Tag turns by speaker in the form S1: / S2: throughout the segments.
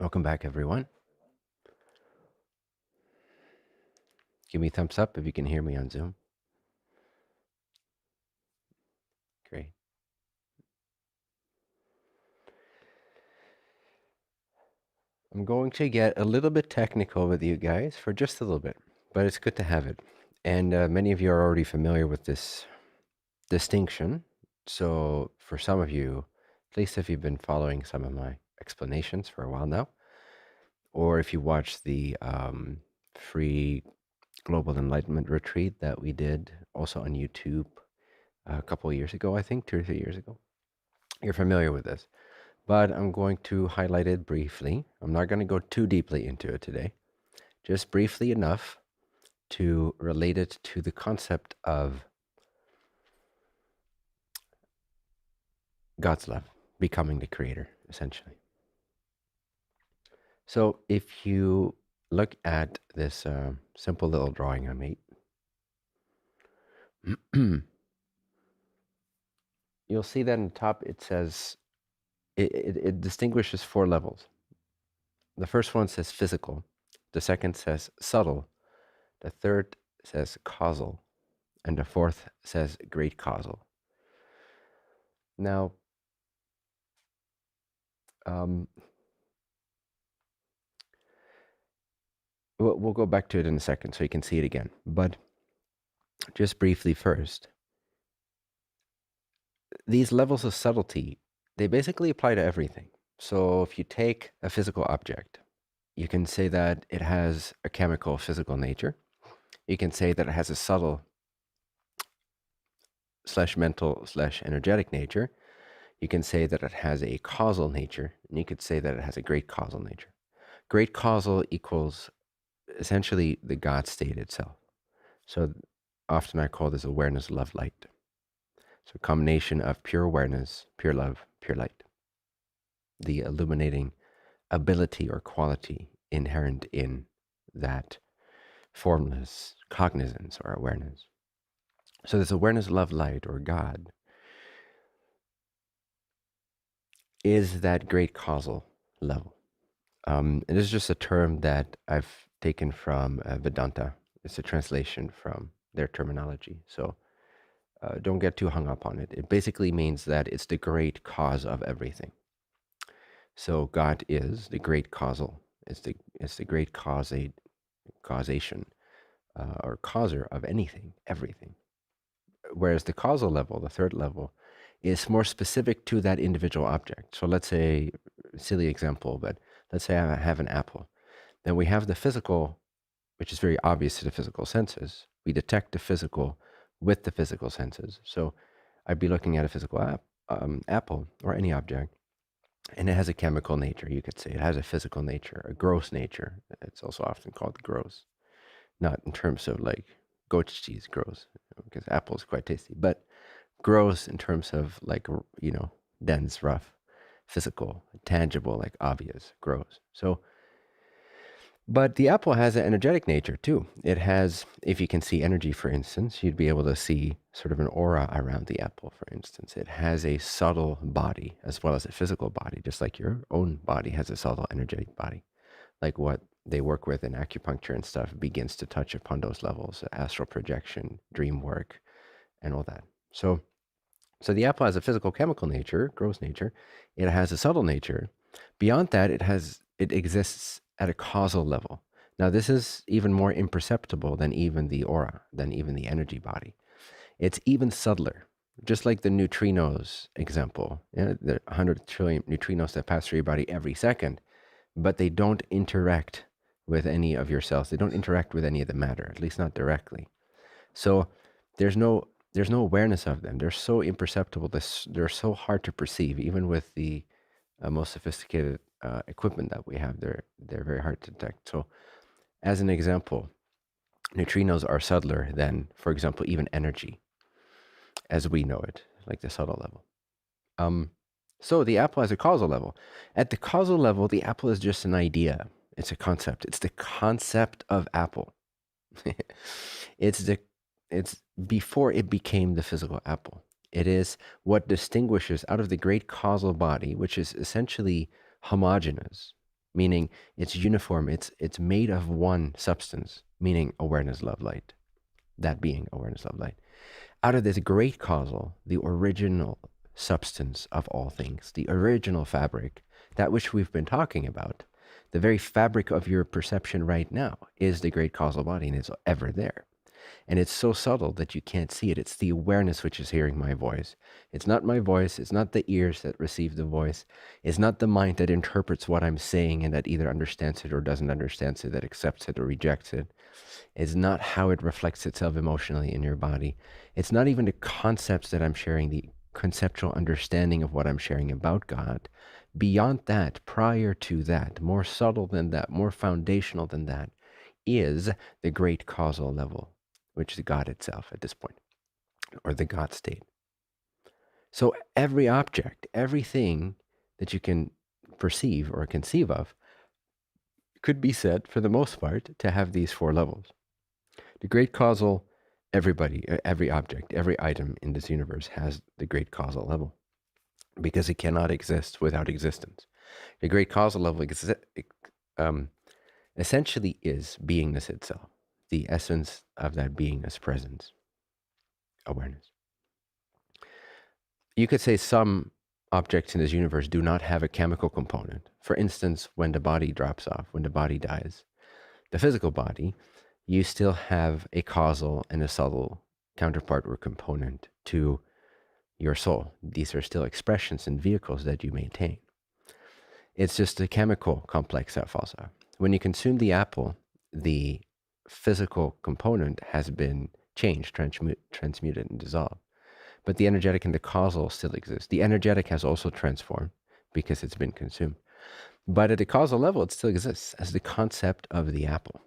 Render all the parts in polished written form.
S1: Welcome back, everyone. Give me a thumbs up if you can hear me on Zoom. Great. I'm going to get a little bit technical with you guys for just a little bit, but it's good to have it. And many of you are already familiar with this distinction. So, for some of you, at least if you've been following some of my explanations for a while now, or if you watched the free Global Enlightenment retreat that we did also on YouTube a couple of years ago, I think 2 or 3 years ago, you're familiar with this. But I'm going to highlight it briefly. I'm not going to go too deeply into it today, just briefly enough to relate it to the concept of God's love, becoming the creator, essentially. So if you look at this simple little drawing I made, you'll see that in the top it says, it distinguishes 4 levels. The first one says physical, the second says subtle, the third says causal, and the fourth says great causal. Now, we'll go back to it in a second so you can see it again. But just briefly first, these levels of subtlety, they basically apply to everything. So if you take a physical object, you can say that it has a chemical physical nature. You can say that it has a subtle / mental / energetic nature. You can say that it has a causal nature, and you could say that it has a great causal nature. Great causal equals essentially the God state itself. So often I call this awareness, love, light. So a combination of pure awareness, pure love, pure light. The illuminating ability or quality inherent in that formless cognizance or awareness. So this awareness, love, light, or God is that great causal level. It is just a term that I've taken from Vedanta. It's a translation from their terminology. So don't get too hung up on it. It basically means that it's the great cause of everything. So God is the great causal. It's the great causation or causer of anything, everything. Whereas the causal level, the third level, is more specific to that individual object. So let's say, silly example, but let's say I have an apple. Then we have the physical, which is very obvious to the physical senses. We detect the physical with the physical senses. So I'd be looking at a physical apple or any object, and it has a chemical nature, you could say. It has a physical nature, a gross nature. It's also often called gross, not in terms of like goat cheese gross, because apple is quite tasty, but gross in terms of like, dense, rough, physical, tangible, like obvious, gross. So, but the apple has an energetic nature too. It has, if you can see energy, for instance, you'd be able to see sort of an aura around the apple, for instance. It has a subtle body as well as a physical body, just like your own body has a subtle energetic body. Like what they work with in acupuncture and stuff begins to touch upon those levels, astral projection, dream work, and all that. So the apple has a physical chemical nature, gross nature. It has a subtle nature. Beyond that, it exists at a causal level. Now, this is even more imperceptible than even the aura, than even the energy body. It's even subtler, just like the neutrinos example. The 100 trillion neutrinos that pass through your body every second, but they don't interact with any of your cells. They don't interact with any of the matter, at least not directly. So there's no awareness of them. They're so imperceptible. They're so hard to perceive, even with the most sophisticated equipment that we have. They're very hard to detect. So, as an example, neutrinos are subtler than, for example, even energy, as we know it, like the subtle level. So the apple has a causal level. At the causal level, the apple is just an idea. It's a concept. It's the concept of apple. It's before it became the physical apple. It is what distinguishes out of the great causal body, which is essentially homogeneous. meaning it's uniform, it's made of one substance, meaning awareness, love, light, that being awareness, love, light. Out of this great causal, the original substance of all things, the original fabric, that which we've been talking about, the very fabric of your perception right now is the great causal body, and it's ever there. And it's so subtle that you can't see it. It's the awareness which is hearing my voice. It's not my voice. It's not the ears that receive the voice. It's not the mind that interprets what I'm saying and that either understands it or doesn't understand it, that accepts it or rejects it. It's not how it reflects itself emotionally in your body. It's not even the concepts that I'm sharing, the conceptual understanding of what I'm sharing about God. Beyond that, prior to that, more subtle than that, more foundational than that, is the great causal level, which is God itself at this point, or the God state. So every object, everything that you can perceive or conceive of, could be said, for the most part, to have these four levels. The great causal, everybody, every object, every item in this universe has the great causal level because it cannot exist without existence. The great causal level um, essentially is beingness itself, the essence of that beingness, presence, awareness. You could say some objects in this universe do not have a chemical component. For instance, when the body drops off, when the body dies, the physical body, you still have a causal and a subtle counterpart or component to your soul. These are still expressions and vehicles that you maintain. It's just a chemical complex that falls out. When you consume the apple, the physical component has been changed, transmuted, and dissolved. But the energetic and the causal still exist. The energetic has also transformed because it's been consumed. But at the causal level, it still exists as the concept of the apple.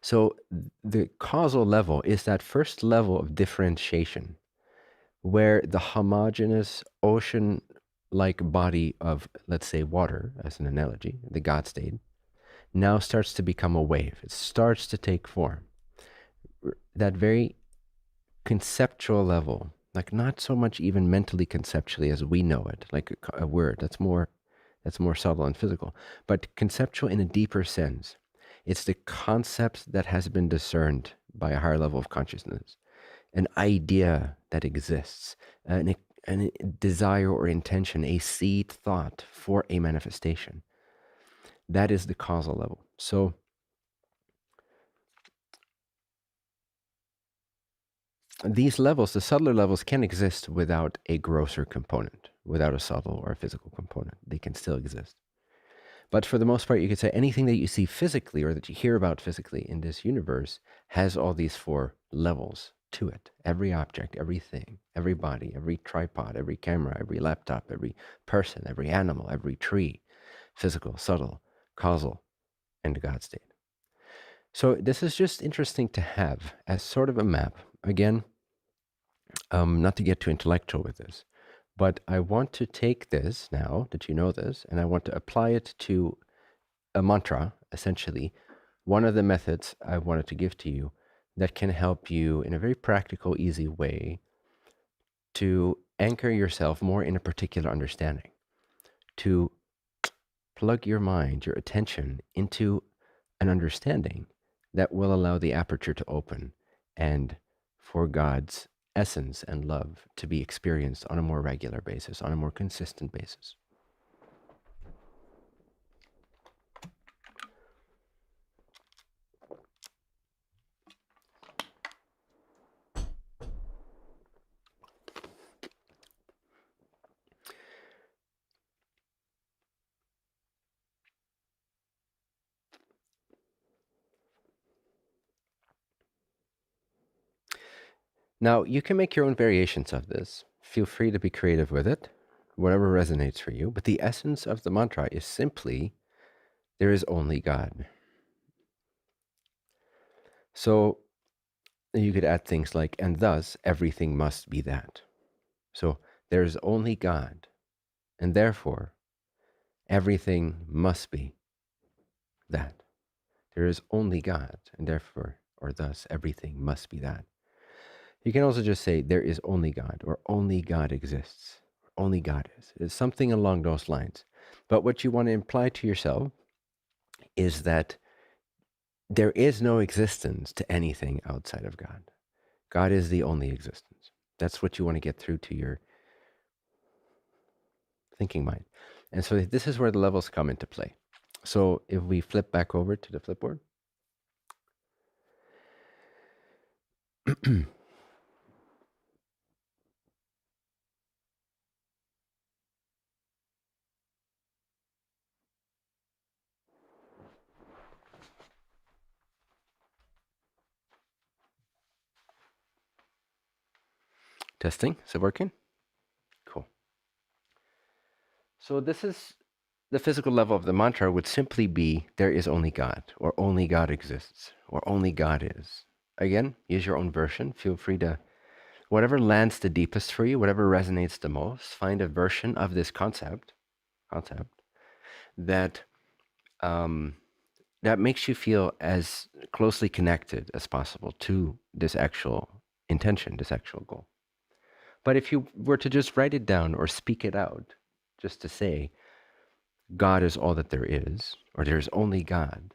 S1: So the causal level is that first level of differentiation where the homogeneous ocean-like body of, let's say, water, as an analogy, the God state, now starts to become a wave. It starts to take form. That very conceptual level, like not so much even mentally conceptually as we know it, like a word that's more subtle and physical, but conceptual in a deeper sense. It's the concept that has been discerned by a higher level of consciousness, an idea that exists, a desire or intention, a seed thought for a manifestation. That is the causal level. So these levels, the subtler levels, can exist without a grosser component, without a subtle or a physical component. They can still exist. But for the most part, you could say anything that you see physically or that you hear about physically in this universe has all these four levels to it. Every object, everything, every body, every tripod, every camera, every laptop, every person, every animal, every tree, physical, subtle, causal, and the God state. So this is just interesting to have as sort of a map. Again, not to get too intellectual with this, but I want to take this now that you know this, and I want to apply it to a mantra, essentially, one of the methods I wanted to give to you that can help you in a very practical, easy way to anchor yourself more in a particular understanding, to plug your mind, your attention into an understanding that will allow the aperture to open and for God's essence and love to be experienced on a more regular basis, on a more consistent basis. Now, you can make your own variations of this. Feel free to be creative with it, whatever resonates for you. But the essence of the mantra is simply, there is only God. So you could add things like, and thus everything must be that. So there is only God, and therefore everything must be that. There is only God, and therefore, or thus, everything must be that. You can also just say, there is only God, or only God exists, or only God is. It's something along those lines. But what you want to imply to yourself is that there is no existence to anything outside of God. God is the only existence. That's what you want to get through to your thinking mind. And so this is where the levels come into play. So if we flip back over to the flipboard. Testing, is it working? Cool. So this is the physical level of the mantra would simply be there is only God, or only God exists, or only God is. Again, use your own version. Feel free to, whatever lands the deepest for you, whatever resonates the most, find a version of this concept that that makes you feel as closely connected as possible to this actual intention, this actual goal. But if you were to just write it down or speak it out, just to say, God is all that there is, or there's only God,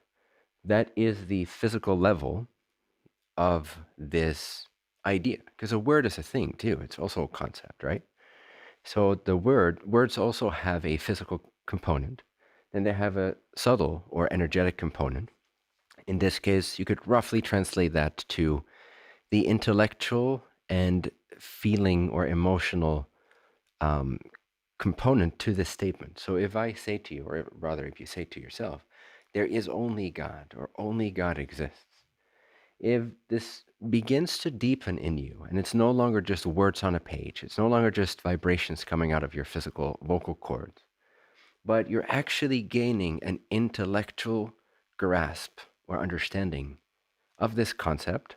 S1: that is the physical level of this idea. Because a word is a thing too, it's also a concept, right? So the words also have a physical component, and they have a subtle or energetic component. In this case, you could roughly translate that to the intellectual and feeling or emotional component to this statement. So if I say to you, or rather if you say to yourself, there is only God, or only God exists, if this begins to deepen in you, and it's no longer just words on a page, it's no longer just vibrations coming out of your physical vocal cords, but you're actually gaining an intellectual grasp or understanding of this concept,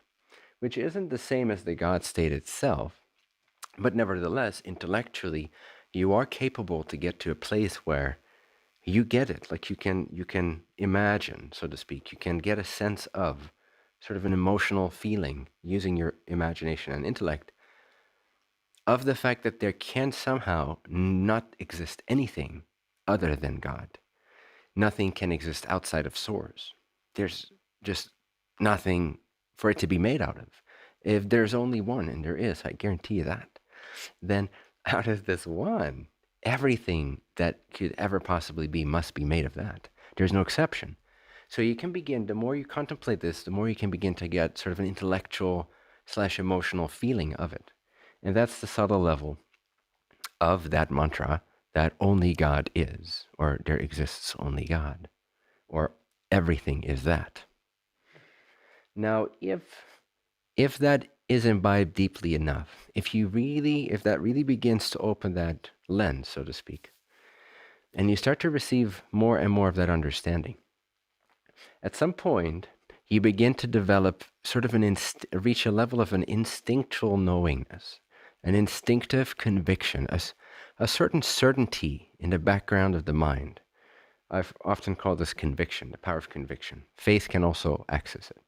S1: which isn't the same as the God state itself, but nevertheless, intellectually, you are capable to get to a place where you get it. Like you can imagine, so to speak. You can get a sense of sort of an emotional feeling using your imagination and intellect of the fact that there can somehow not exist anything other than God. Nothing can exist outside of source. There's just nothing for it to be made out of. If there's only one, and there is, I guarantee you that, then out of this one, everything that could ever possibly be must be made of that. There's no exception. So you can begin, the more you contemplate this, the more you can begin to get sort of an intellectual / emotional feeling of it. And that's the subtle level of that mantra, that only God is, or there exists only God, or everything is that. Now, if that is imbibed deeply enough, if that really begins to open that lens, so to speak, and you start to receive more and more of that understanding, at some point you begin to develop sort of reach a level of an instinctual knowingness, an instinctive conviction, a certain certainty in the background of the mind. I've often called this conviction, the power of conviction. Faith can also access it.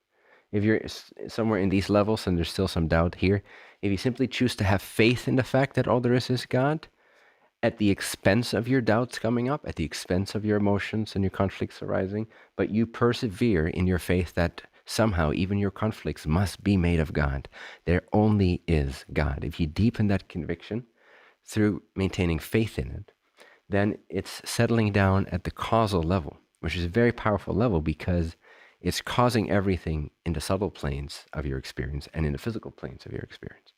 S1: If you're somewhere in these levels and there's still some doubt here, if you simply choose to have faith in the fact that all there is God, at the expense of your doubts coming up, at the expense of your emotions and your conflicts arising, but you persevere in your faith that somehow even your conflicts must be made of God. There only is God. If you deepen that conviction through maintaining faith in it, then it's settling down at the causal level, which is a very powerful level because it's causing everything in the subtle planes of your experience and in the physical planes of your experience.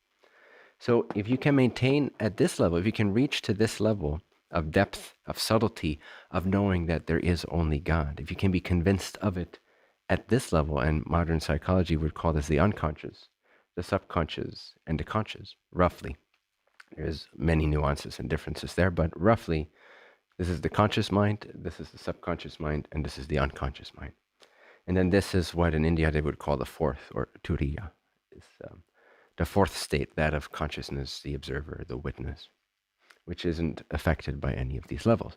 S1: So if you can maintain at this level, if you can reach to this level of depth, of subtlety, of knowing that there is only God, if you can be convinced of it at this level, and modern psychology would call this the unconscious, the subconscious, and the conscious, roughly. There's many nuances and differences there, but roughly, this is the conscious mind, this is the subconscious mind, and this is the unconscious mind. And then this is what in India they would call the fourth, or turiya, the fourth state, that of consciousness, the observer, the witness, which isn't affected by any of these levels.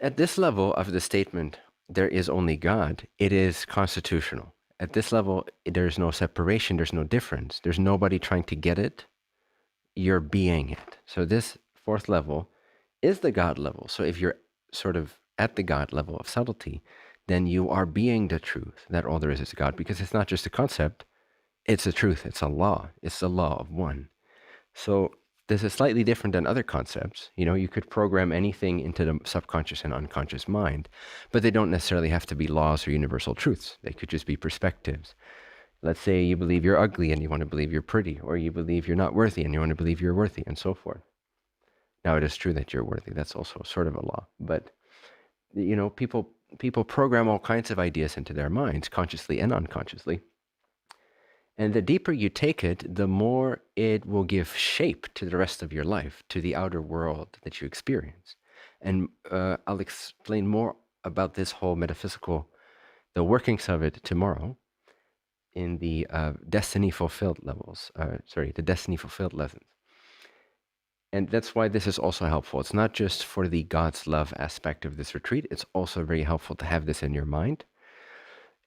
S1: At this level of the statement, there is only God, it is constitutional. At this level, there's no separation, there's no difference. There's nobody trying to get it. You're being it. So this fourth level is the God level. So if you're sort of at the God level of subtlety, then you are being the truth that all there is God, because it's not just a concept, it's a truth, it's a law, it's the law of one. So this is slightly different than other concepts. You know, you could program anything into the subconscious and unconscious mind, but they don't necessarily have to be laws or universal truths. They could just be perspectives. Let's say you believe you're ugly and you want to believe you're pretty, or you believe you're not worthy and you want to believe you're worthy, and so forth. Now, it is true that you're worthy. That's also sort of a law. But, you know, people program all kinds of ideas into their minds, consciously and unconsciously. And the deeper you take it, the more it will give shape to the rest of your life, to the outer world that you experience. And I'll explain more about this whole metaphysical, the workings of it tomorrow in the destiny fulfilled levels. The destiny fulfilled lessons. And that's why this is also helpful. It's not just for the God's love aspect of this retreat. It's also very helpful to have this in your mind.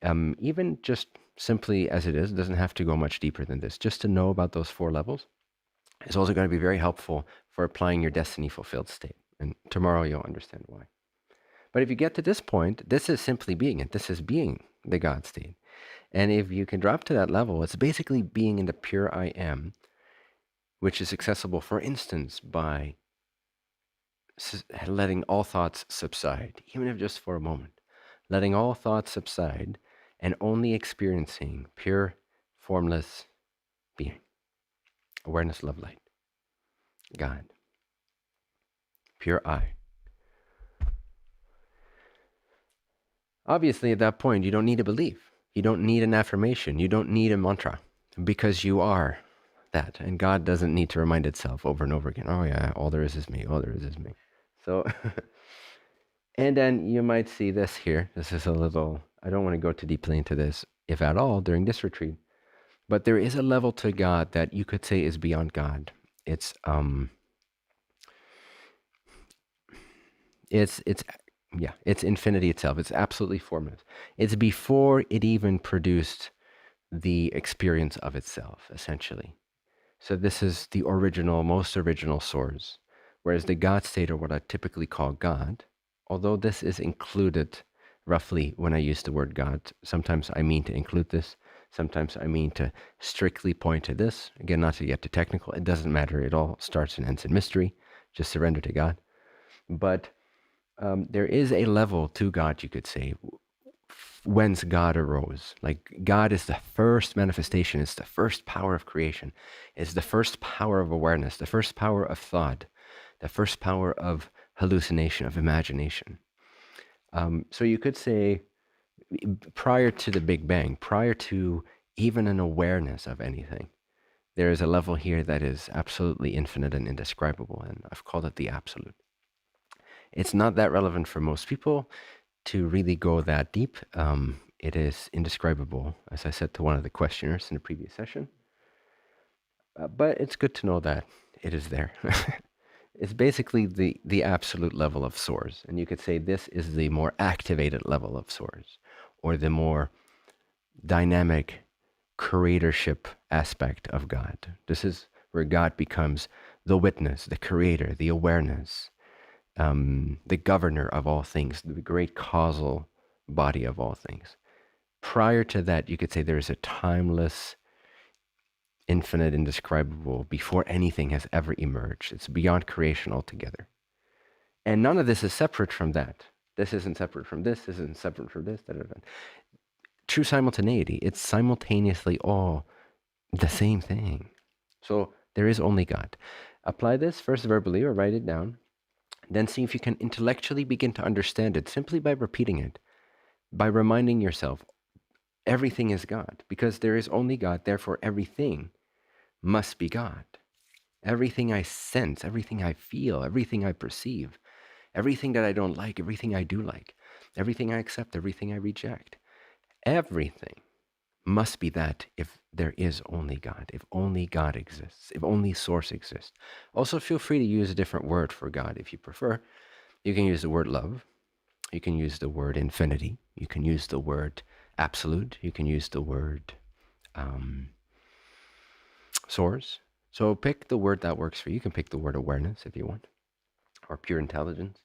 S1: Even just simply as it is, it doesn't have to go much deeper than this. Just to know about those four levels is also going to be very helpful for applying your destiny fulfilled state. And tomorrow you'll understand why. But if you get to this point, this is simply being it. This is being the God state. And if you can drop to that level, it's basically being in the pure I am, which is accessible, for instance, by letting all thoughts subside, even if just for a moment. Letting all thoughts subside and only experiencing pure, formless being. Awareness, love, light. God. Pure I. Obviously, at that point, you don't need a belief. You don't need an affirmation. You don't need a mantra, because you are that. And God doesn't need to remind itself over and over again, oh yeah, all there is me, all there is me. So, and then you might see this here. This is a little, I don't want to go too deeply into this, if at all, during this retreat. But there is a level to God that you could say is beyond God. It's infinity itself. It's absolutely formless. It's before it even produced the experience of itself, essentially. So this is the original, most original source. Whereas the God state, or what I typically call God, although this is included roughly when I use the word God, sometimes I mean to include this, sometimes I mean to strictly point to this. Again, not to get too technical, it doesn't matter. It all starts and ends in mystery. Just surrender to God. But there is a level to God, you could say, whence God arose. Like, God is the first manifestation, it's the first power of creation, it's the first power of awareness, the first power of thought, the first power of hallucination, of imagination. So you could say, prior to the Big Bang, prior to even an awareness of anything, there is a level here that is absolutely infinite and indescribable, and I've called it the absolute. It's not that relevant for most people to really go that deep. It is indescribable, as I said to one of the questioners in the previous session. But it's good to know that it is there. It's basically the absolute level of source. And you could say this is the more activated level of source, or the more dynamic creatorship aspect of God. This is where God becomes the witness, the creator, the awareness, the governor of all things, the great causal body of all things. Prior to that, you could say there is a timeless, infinite, indescribable, before anything has ever emerged. It's beyond creation altogether. And none of this is separate from that. This isn't separate from this isn't separate from this. Da, da, da. True simultaneity. It's simultaneously all the same thing. So there is only God. Apply this first verbally, or write it down. Then see if you can intellectually begin to understand it simply by repeating it, by reminding yourself, everything is God, because there is only God, therefore everything must be God. Everything I sense, everything I feel, everything I perceive, everything that I don't like, everything I do like, everything I accept, everything I reject, everything must be that if there is only God, if only God exists, if only Source exists. Also, feel free to use a different word for God if you prefer. You can use the word love. You can use the word infinity. You can use the word absolute. You can use the word source. So pick the word that works for you. You can pick the word awareness if you want. or pure intelligence.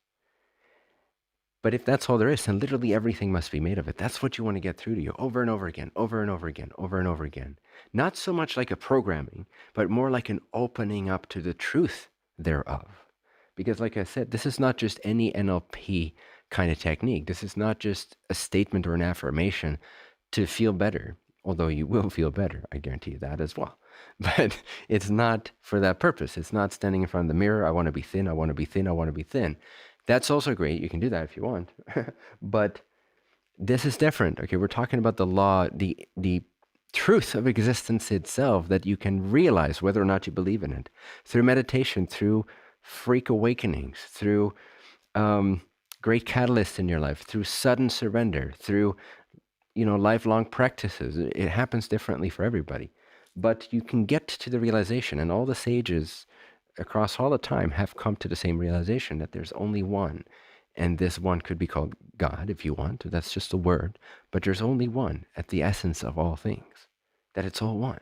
S1: But if that's all there is, then literally everything must be made of it. That's what you want to get through to you over and over again, over and over again, over and over again. Not so much like a programming, but more like an opening up to the truth thereof. Because like I said, this is not just any NLP kind of technique. This is not just a statement or an affirmation to feel better, although you will feel better. I guarantee you that as well. But it's not for that purpose. It's not standing in front of the mirror. I want to be thin. I want to be thin. I want to be thin. That's also great. You can do that if you want. But this is different. Okay, we're talking about the law, the truth of existence itself that you can realize whether or not you believe in it through meditation, through freak awakenings, through great catalysts in your life, through sudden surrender, through lifelong practices. It happens differently for everybody, but you can get to the realization, and all the sages across all the time have come to the same realization that there's only one, and this one could be called God if you want. That's just a word, but there's only one at the essence of all things, that it's all one.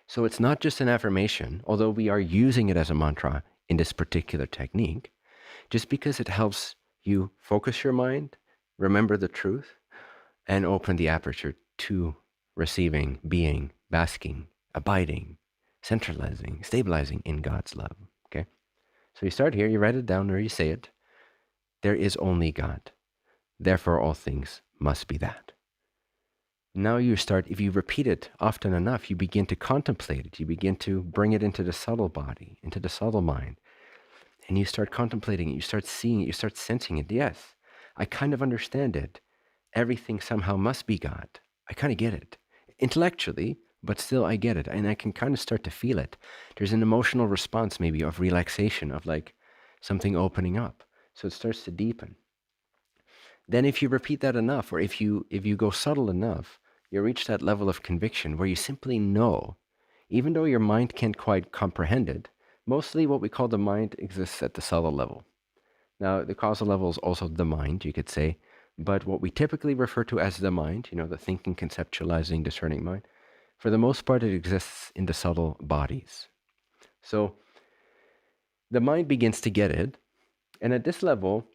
S1: So it's not just an affirmation, although we are using it as a mantra in this particular technique, just because it helps you focus your mind, remember the truth, and open the aperture to receiving, being, basking, abiding, centralizing, stabilizing in God's love. Okay? So you start here, you write it down or you say it. There is only God. Therefore, all things must be that. Now you start, if you repeat it often enough, you begin to contemplate it. You begin to bring it into the subtle body, into the subtle mind. And you start contemplating it. You start seeing it. You start sensing it. Yes, I kind of understand it. Everything somehow must be God. I kind of get it. Intellectually, but still I get it. And I can kind of start to feel it. There's an emotional response maybe of relaxation, of like something opening up. So it starts to deepen. Then if you repeat that enough, or if you go subtle enough, you reach that level of conviction where you simply know, even though your mind can't quite comprehend it. Mostly what we call the mind exists at the subtle level. Now, the causal level is also the mind, you could say, but what we typically refer to as the mind, the thinking, conceptualizing, discerning mind, for the most part, it exists in the subtle bodies. So the mind begins to get it, and at this level,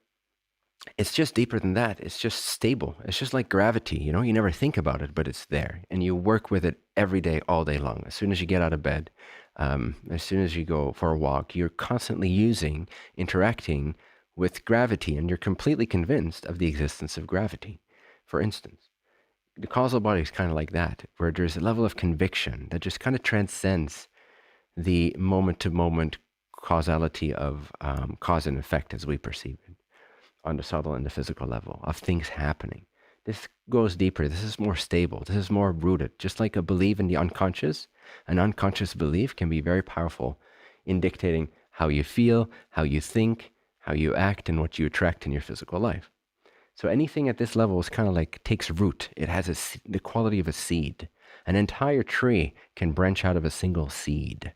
S1: it's just deeper than that. It's just stable. It's just like gravity, you never think about it, but it's there, and you work with it every day, all day long. As soon as you get out of bed, as soon as you go for a walk, you're constantly interacting with gravity, and you're completely convinced of the existence of gravity. For instance, the causal body is kind of like that, where there's a level of conviction that just kind of transcends the moment-to-moment causality of cause and effect as we perceive it on the subtle and the physical level of things happening. This goes deeper. This is more stable. This is more rooted. Just like a belief in the unconscious, an unconscious belief can be very powerful in dictating how you feel, how you think, how you act, and what you attract in your physical life. So anything at this level is kind of like takes root. It has the quality of a seed. An entire tree can branch out of a single seed.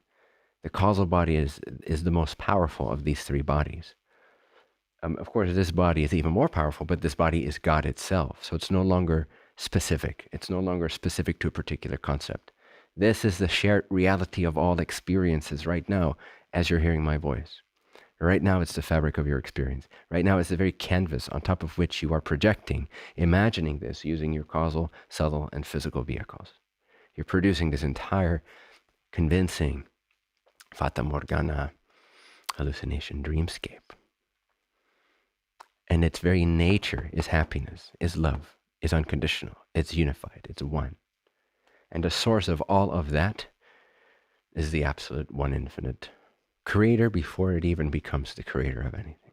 S1: The causal body is the most powerful of these three bodies. Of course, this body is even more powerful, but this body is God itself. So it's no longer specific. It's no longer specific to a particular concept. This is the shared reality of all experiences right now as you're hearing my voice. Right now, it's the fabric of your experience. Right now, it's the very canvas on top of which you are projecting, imagining this using your causal, subtle, and physical vehicles. You're producing this entire convincing Fata Morgana hallucination dreamscape. And its very nature is happiness, is love, is unconditional, it's unified, it's one. And the source of all of that is the absolute one infinite creator before it even becomes the creator of anything.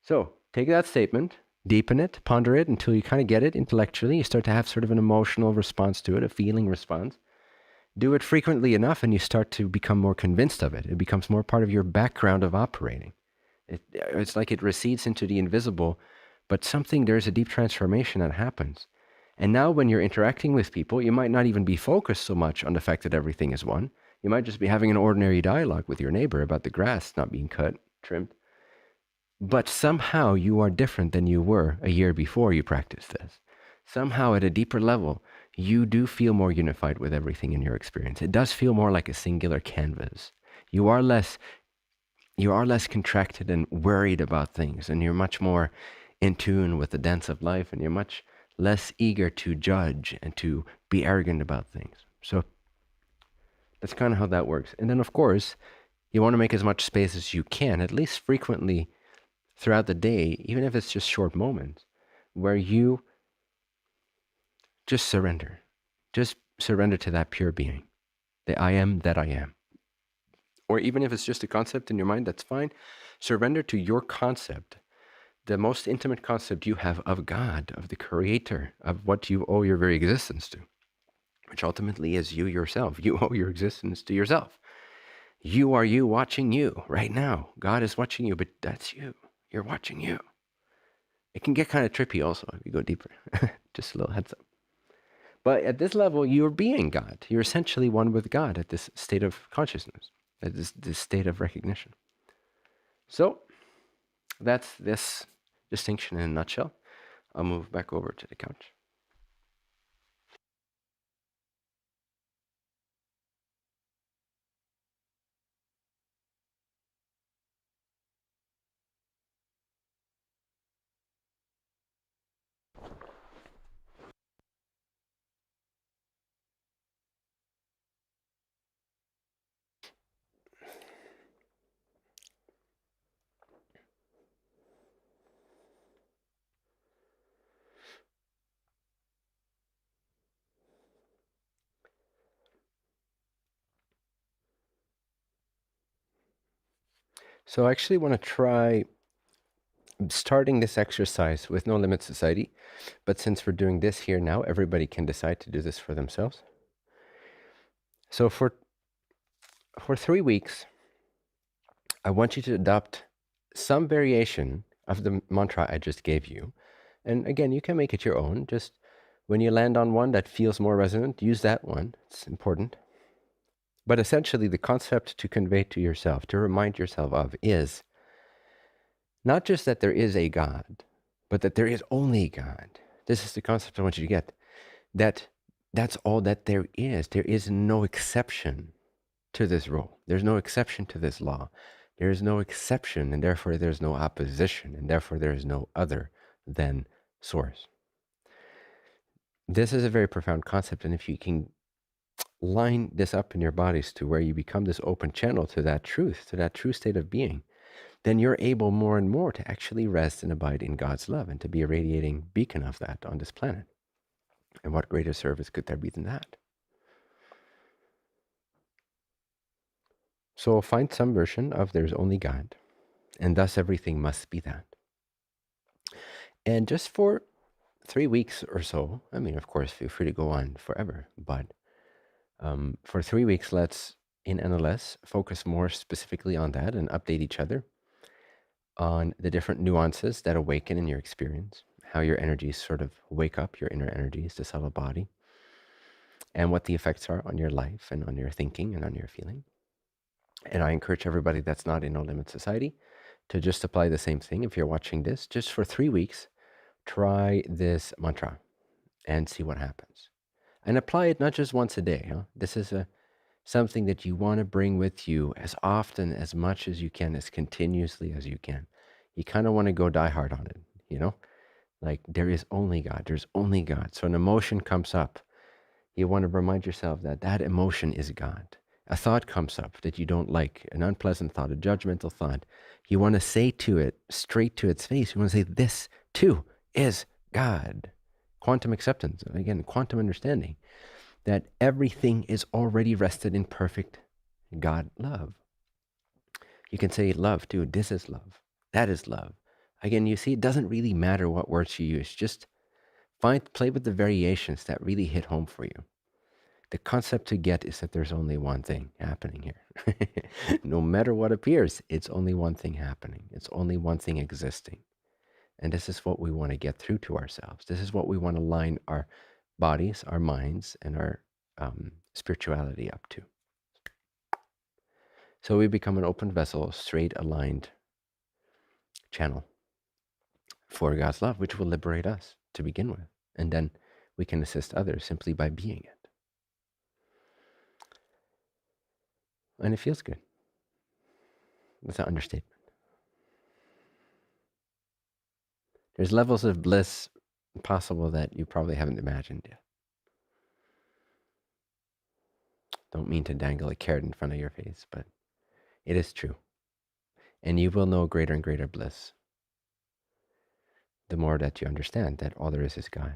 S1: So take that statement, deepen it, ponder it until you kind of get it intellectually. You start to have sort of an emotional response to it, a feeling response. Do it frequently enough and you start to become more convinced of it. It becomes more part of your background of operating. It's like it recedes into the invisible, but there's a deep transformation that happens. And now when you're interacting with people, you might not even be focused so much on the fact that everything is one. You might just be having an ordinary dialogue with your neighbor about the grass not being cut, trimmed. But somehow you are different than you were a year before you practiced this. Somehow at a deeper level, you do feel more unified with everything in your experience. It does feel more like a singular canvas. You are less you are less contracted and worried about things, and you're much more in tune with the dance of life, and you're much less eager to judge and to be arrogant about things. So that's kind of how that works. And then, of course, you want to make as much space as you can, at least frequently throughout the day, even if it's just short moments, where you just surrender. Just surrender to that pure being, the I am that I am. Or even if it's just a concept in your mind, that's fine. Surrender to your concept, the most intimate concept you have of God, of the Creator, of what you owe your very existence to, which ultimately is you yourself. You owe your existence to yourself. You are you watching you right now. God is watching you, but that's you. You're watching you. It can get kind of trippy also if you go deeper. Just a little heads up. But at this level, you're being God. You're essentially one with God at this state of consciousness, at this state of recognition. So that's this distinction in a nutshell. I'll move back over to the couch. So I actually want to try starting this exercise with No Limit Society. But since we're doing this here now, everybody can decide to do this for themselves. So for 3 weeks, I want you to adopt some variation of the mantra I just gave you. And again, you can make it your own. Just when you land on one that feels more resonant, use that one. It's important. But essentially, the concept to convey to yourself, to remind yourself of, is not just that there is a God, but that there is only God. This is the concept I want you to get. That's all that there is. There is no exception to this rule. There's no exception to this law. There is no exception, and therefore there's no opposition, and therefore there is no other than Source. This is a very profound concept, and if you can line this up in your bodies to where you become this open channel to that truth, to that true state of being, then you're able more and more to actually rest and abide in God's love and to be a radiating beacon of that on this planet. And what greater service could there be than that? So find some version of there's only God, and thus everything must be that. And just for 3 weeks or so, I mean, of course, feel free to go on forever, but for 3 weeks, let's, in NLS, focus more specifically on that and update each other on the different nuances that awaken in your experience, how your energies sort of wake up, your inner energies, the subtle body, and what the effects are on your life and on your thinking and on your feeling. And I encourage everybody that's not in No Limit Society to just apply the same thing. If you're watching this, just for 3 weeks, try this mantra and see what happens. And apply it not just once a day. This is something that you want to bring with you as often, as much as you can, as continuously as you can. You kind of want to go die hard on it, like there is only God. There's only God. So an emotion comes up. You want to remind yourself that that emotion is God. A thought comes up that you don't like, an unpleasant thought, a judgmental thought. You want to say to it, straight to its face, you want to say, this too is God. Quantum acceptance, again, quantum understanding that everything is already rested in perfect God love. You can say love too. This is love. That is love. Again, you see, it doesn't really matter what words you use. Just play with the variations that really hit home for you. The concept to get is that there's only one thing happening here. No matter what appears, it's only one thing happening. It's only one thing existing. And this is what we want to get through to ourselves. This is what we want to line our bodies, our minds, and our spirituality up to. So we become an open vessel, straight aligned channel for God's love, which will liberate us to begin with. And then we can assist others simply by being it. And it feels good. That's an understatement. There's levels of bliss possible that you probably haven't imagined yet. Don't mean to dangle a carrot in front of your face, but it is true. And you will know greater and greater bliss the more that you understand that all there is God.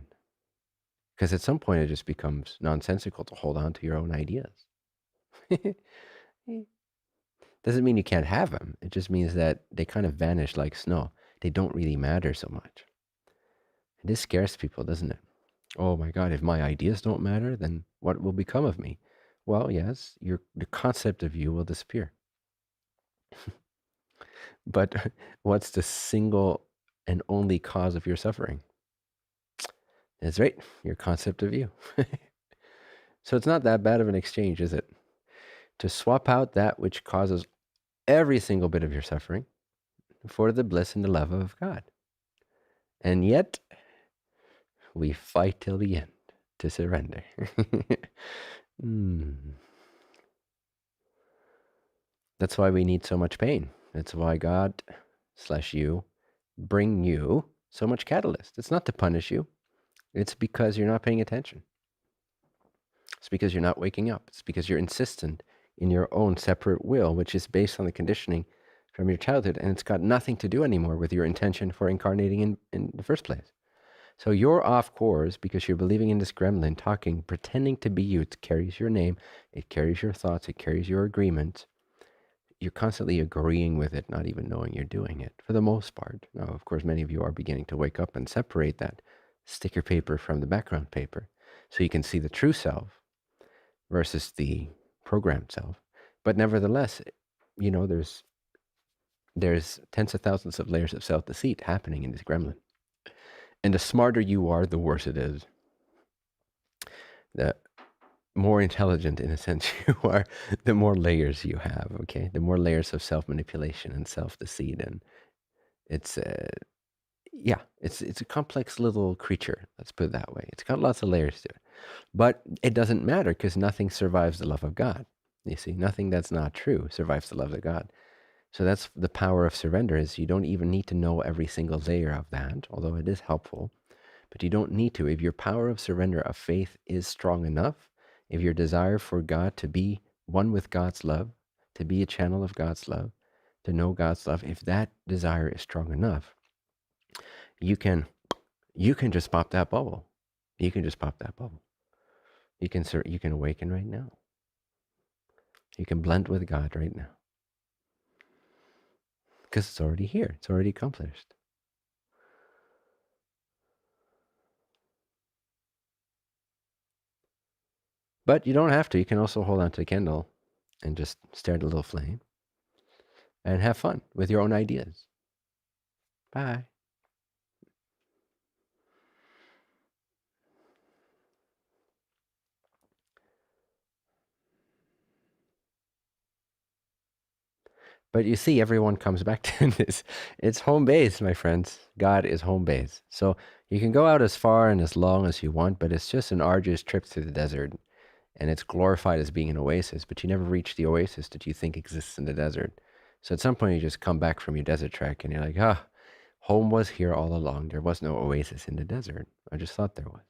S1: Because at some point it just becomes nonsensical to hold on to your own ideas. Doesn't mean you can't have them. It just means that they kind of vanish like snow. They don't really matter so much. And this scares people, doesn't it? Oh my God, if my ideas don't matter, then what will become of me? Well, yes, the concept of you will disappear. But what's the single and only cause of your suffering? That's right, your concept of you. So it's not that bad of an exchange, is it? To swap out that which causes every single bit of your suffering for the bliss and the love of God. And yet, we fight till the end to surrender. That's why we need so much pain. That's why God / you bring you so much catalyst. It's not to punish you. It's because you're not paying attention. It's because you're not waking up. It's because you're insistent in your own separate will, which is based on the conditioning from your childhood, and it's got nothing to do anymore with your intention for incarnating in the first place. So you're off course because you're believing in this gremlin, talking, pretending to be you. It carries your name, it carries your thoughts, it carries your agreements. You're constantly agreeing with it, not even knowing you're doing it, for the most part. Now, of course, many of you are beginning to wake up and separate that sticker paper from the background paper, so you can see the true self versus the programmed self. But nevertheless, you know, there's tens of thousands of layers of self-deceit happening in this gremlin. And the smarter you are, the worse it is. The more intelligent, in a sense, you are, the more layers you have, okay? The more layers of self-manipulation and self-deceit. And it's, it's a complex little creature, let's put it that way. It's got lots of layers to it. But it doesn't matter because nothing survives the love of God. You see, nothing that's not true survives the love of God. So that's the power of surrender, is you don't even need to know every single layer of that, although it is helpful. But you don't need to. If your power of surrender of faith is strong enough, if your desire for God to be one with God's love, to be a channel of God's love, to know God's love, if that desire is strong enough, you can just pop that bubble. You can just pop that bubble. You can awaken right now. You can blend with God right now. Because it's already here. It's already accomplished. But you don't have to. You can also hold on to the candle and just stare at the little flame and have fun with your own ideas. Bye. But you see, everyone comes back to this. It's home base, my friends. God is home base. So you can go out as far and as long as you want, but it's just an arduous trip through the desert. And it's glorified as being an oasis, but you never reach the oasis that you think exists in the desert. So at some point, you just come back from your desert trek and you're like, home was here all along. There was no oasis in the desert. I just thought there was.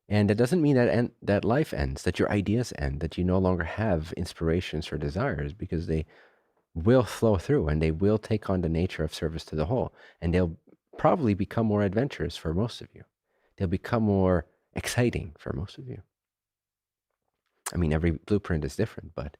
S1: And it doesn't mean that life ends, that your ideas end, that you no longer have inspirations or desires, because they will flow through and they will take on the nature of service to the whole. And they'll probably become more adventurous for most of you. They'll become more exciting for most of you. I mean, every blueprint is different, but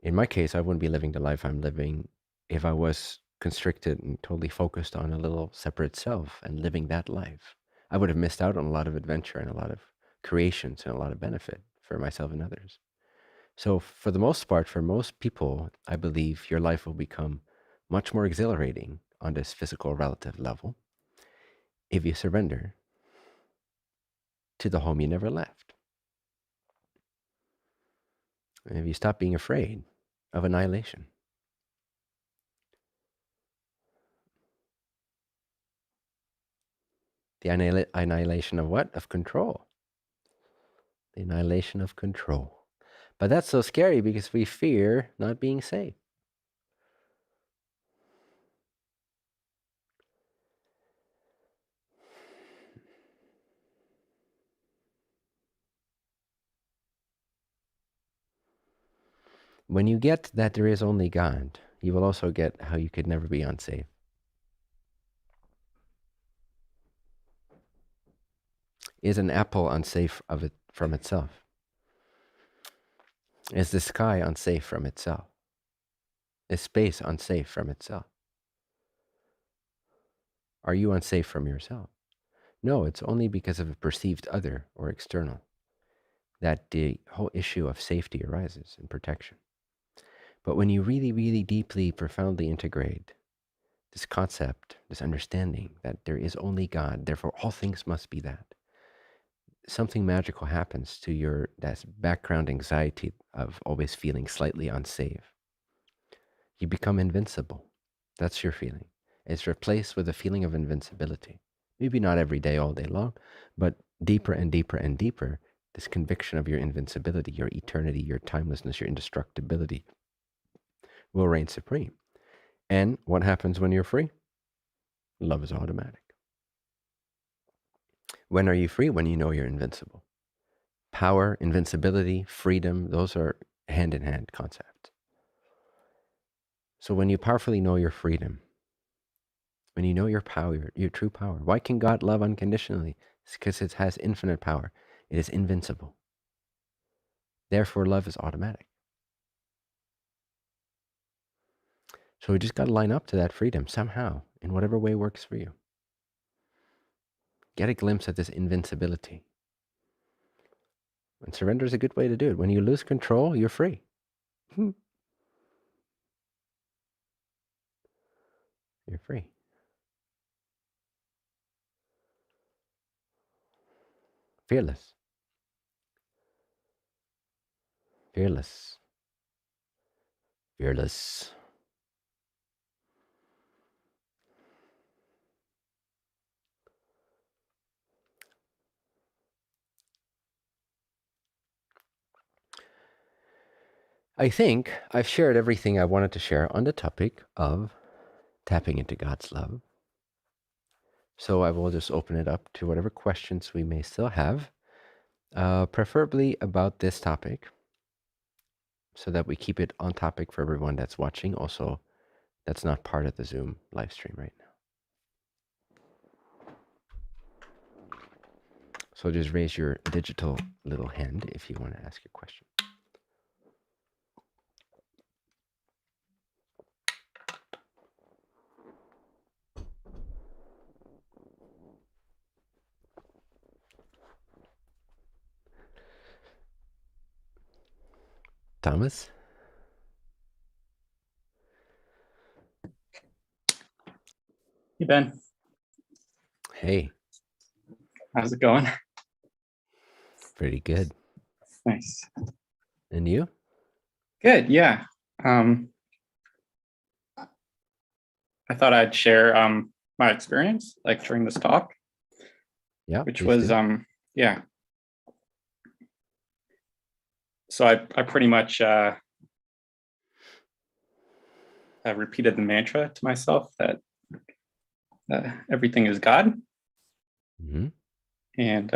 S1: in my case, I wouldn't be living the life I'm living if I was constricted and totally focused on a little separate self and living that life. I would have missed out on a lot of adventure and a lot of creations and a lot of benefit for myself and others. So for the most part, for most people, I believe your life will become much more exhilarating on this physical relative level if you surrender to the home you never left. And if you stop being afraid of annihilation. The annihilation of what? Of control. The annihilation of control. But that's so scary because we fear not being safe. When you get that there is only God, you will also get how you could never be unsafe. Is an apple unsafe from itself? Is the sky unsafe from itself? Is space unsafe from itself? Are you unsafe from yourself? No, it's only because of a perceived other or external that the whole issue of safety arises and protection. But when you really, really deeply, profoundly integrate this concept, this understanding that there is only God, therefore all things must be that, something magical happens to that background anxiety of always feeling slightly unsafe. You become invincible. That's your feeling. It's replaced with a feeling of invincibility. Maybe not every day, all day long, but deeper and deeper and deeper, this conviction of your invincibility, your eternity, your timelessness, your indestructibility will reign supreme. And what happens when you're free? Love is automatic. When are you free? When you know you're invincible. Power, invincibility, freedom, those are hand-in-hand concepts. So when you powerfully know your freedom, when you know your power, your true power, why can God love unconditionally? It's because it has infinite power. It is invincible. Therefore, love is automatic. So we just got to line up to that freedom somehow, in whatever way works for you. Get a glimpse at this invincibility. And surrender is a good way to do it. When you lose control, you're free. You're free. Fearless. Fearless. Fearless. I think I've shared everything I wanted to share on the topic of tapping into God's love. So I will just open it up to whatever questions we may still have, preferably about this topic, so that we keep it on topic for everyone that's watching. Also, that's not part of the Zoom live stream right now. So just raise your digital little hand if you want to ask a question. Thomas?
S2: Hey, Ben.
S1: Hey.
S2: How's it going?
S1: Pretty good.
S2: Nice.
S1: And you?
S2: Good, yeah. I thought I'd share my experience like during this talk.
S1: Yeah.
S2: Which was yeah. So I pretty much repeated the mantra to myself that everything is God.
S1: Mm-hmm.
S2: And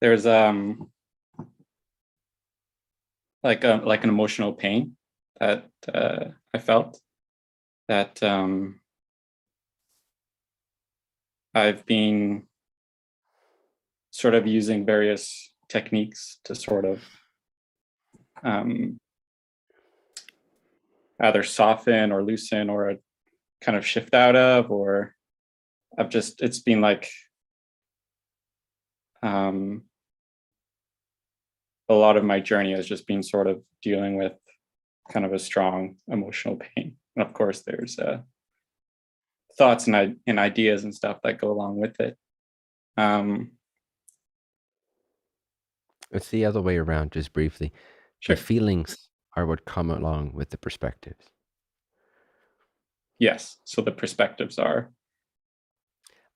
S2: there's like an emotional pain that I felt that I've been sort of using various techniques to sort of either soften or loosen or kind of shift out of, or it's been like a lot of my journey has just been sort of dealing with kind of a strong emotional pain. And of course there's thoughts and ideas and stuff that go along with it.
S1: It's the other way around, just briefly.
S2: Sure.
S1: The feelings are what come along with the perspectives.
S2: Yes. So the perspectives are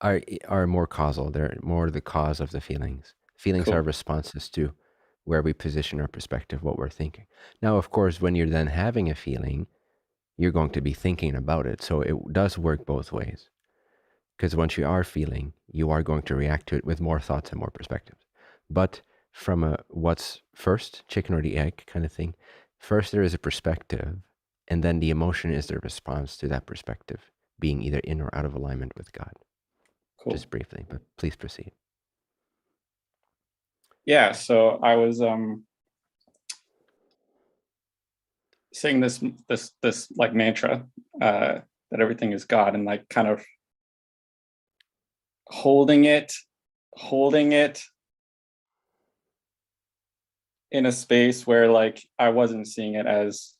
S1: more causal. They're more the cause of the feelings. Feelings
S2: cool.
S1: are responses to where we position our perspective, what we're thinking. Now, of course, when you're then having a feeling, you're going to be thinking about it. So it does work both ways. Because once you are feeling, you are going to react to it with more thoughts and more perspectives. But from a what's first, chicken or the egg kind of thing, first there is a perspective, and then the emotion is the response to that perspective, being either in or out of alignment with God.
S2: Cool.
S1: Just briefly, but please proceed.
S2: Yeah, so I was saying this like mantra that everything is God, and like kind of holding it in a space where like I wasn't seeing it as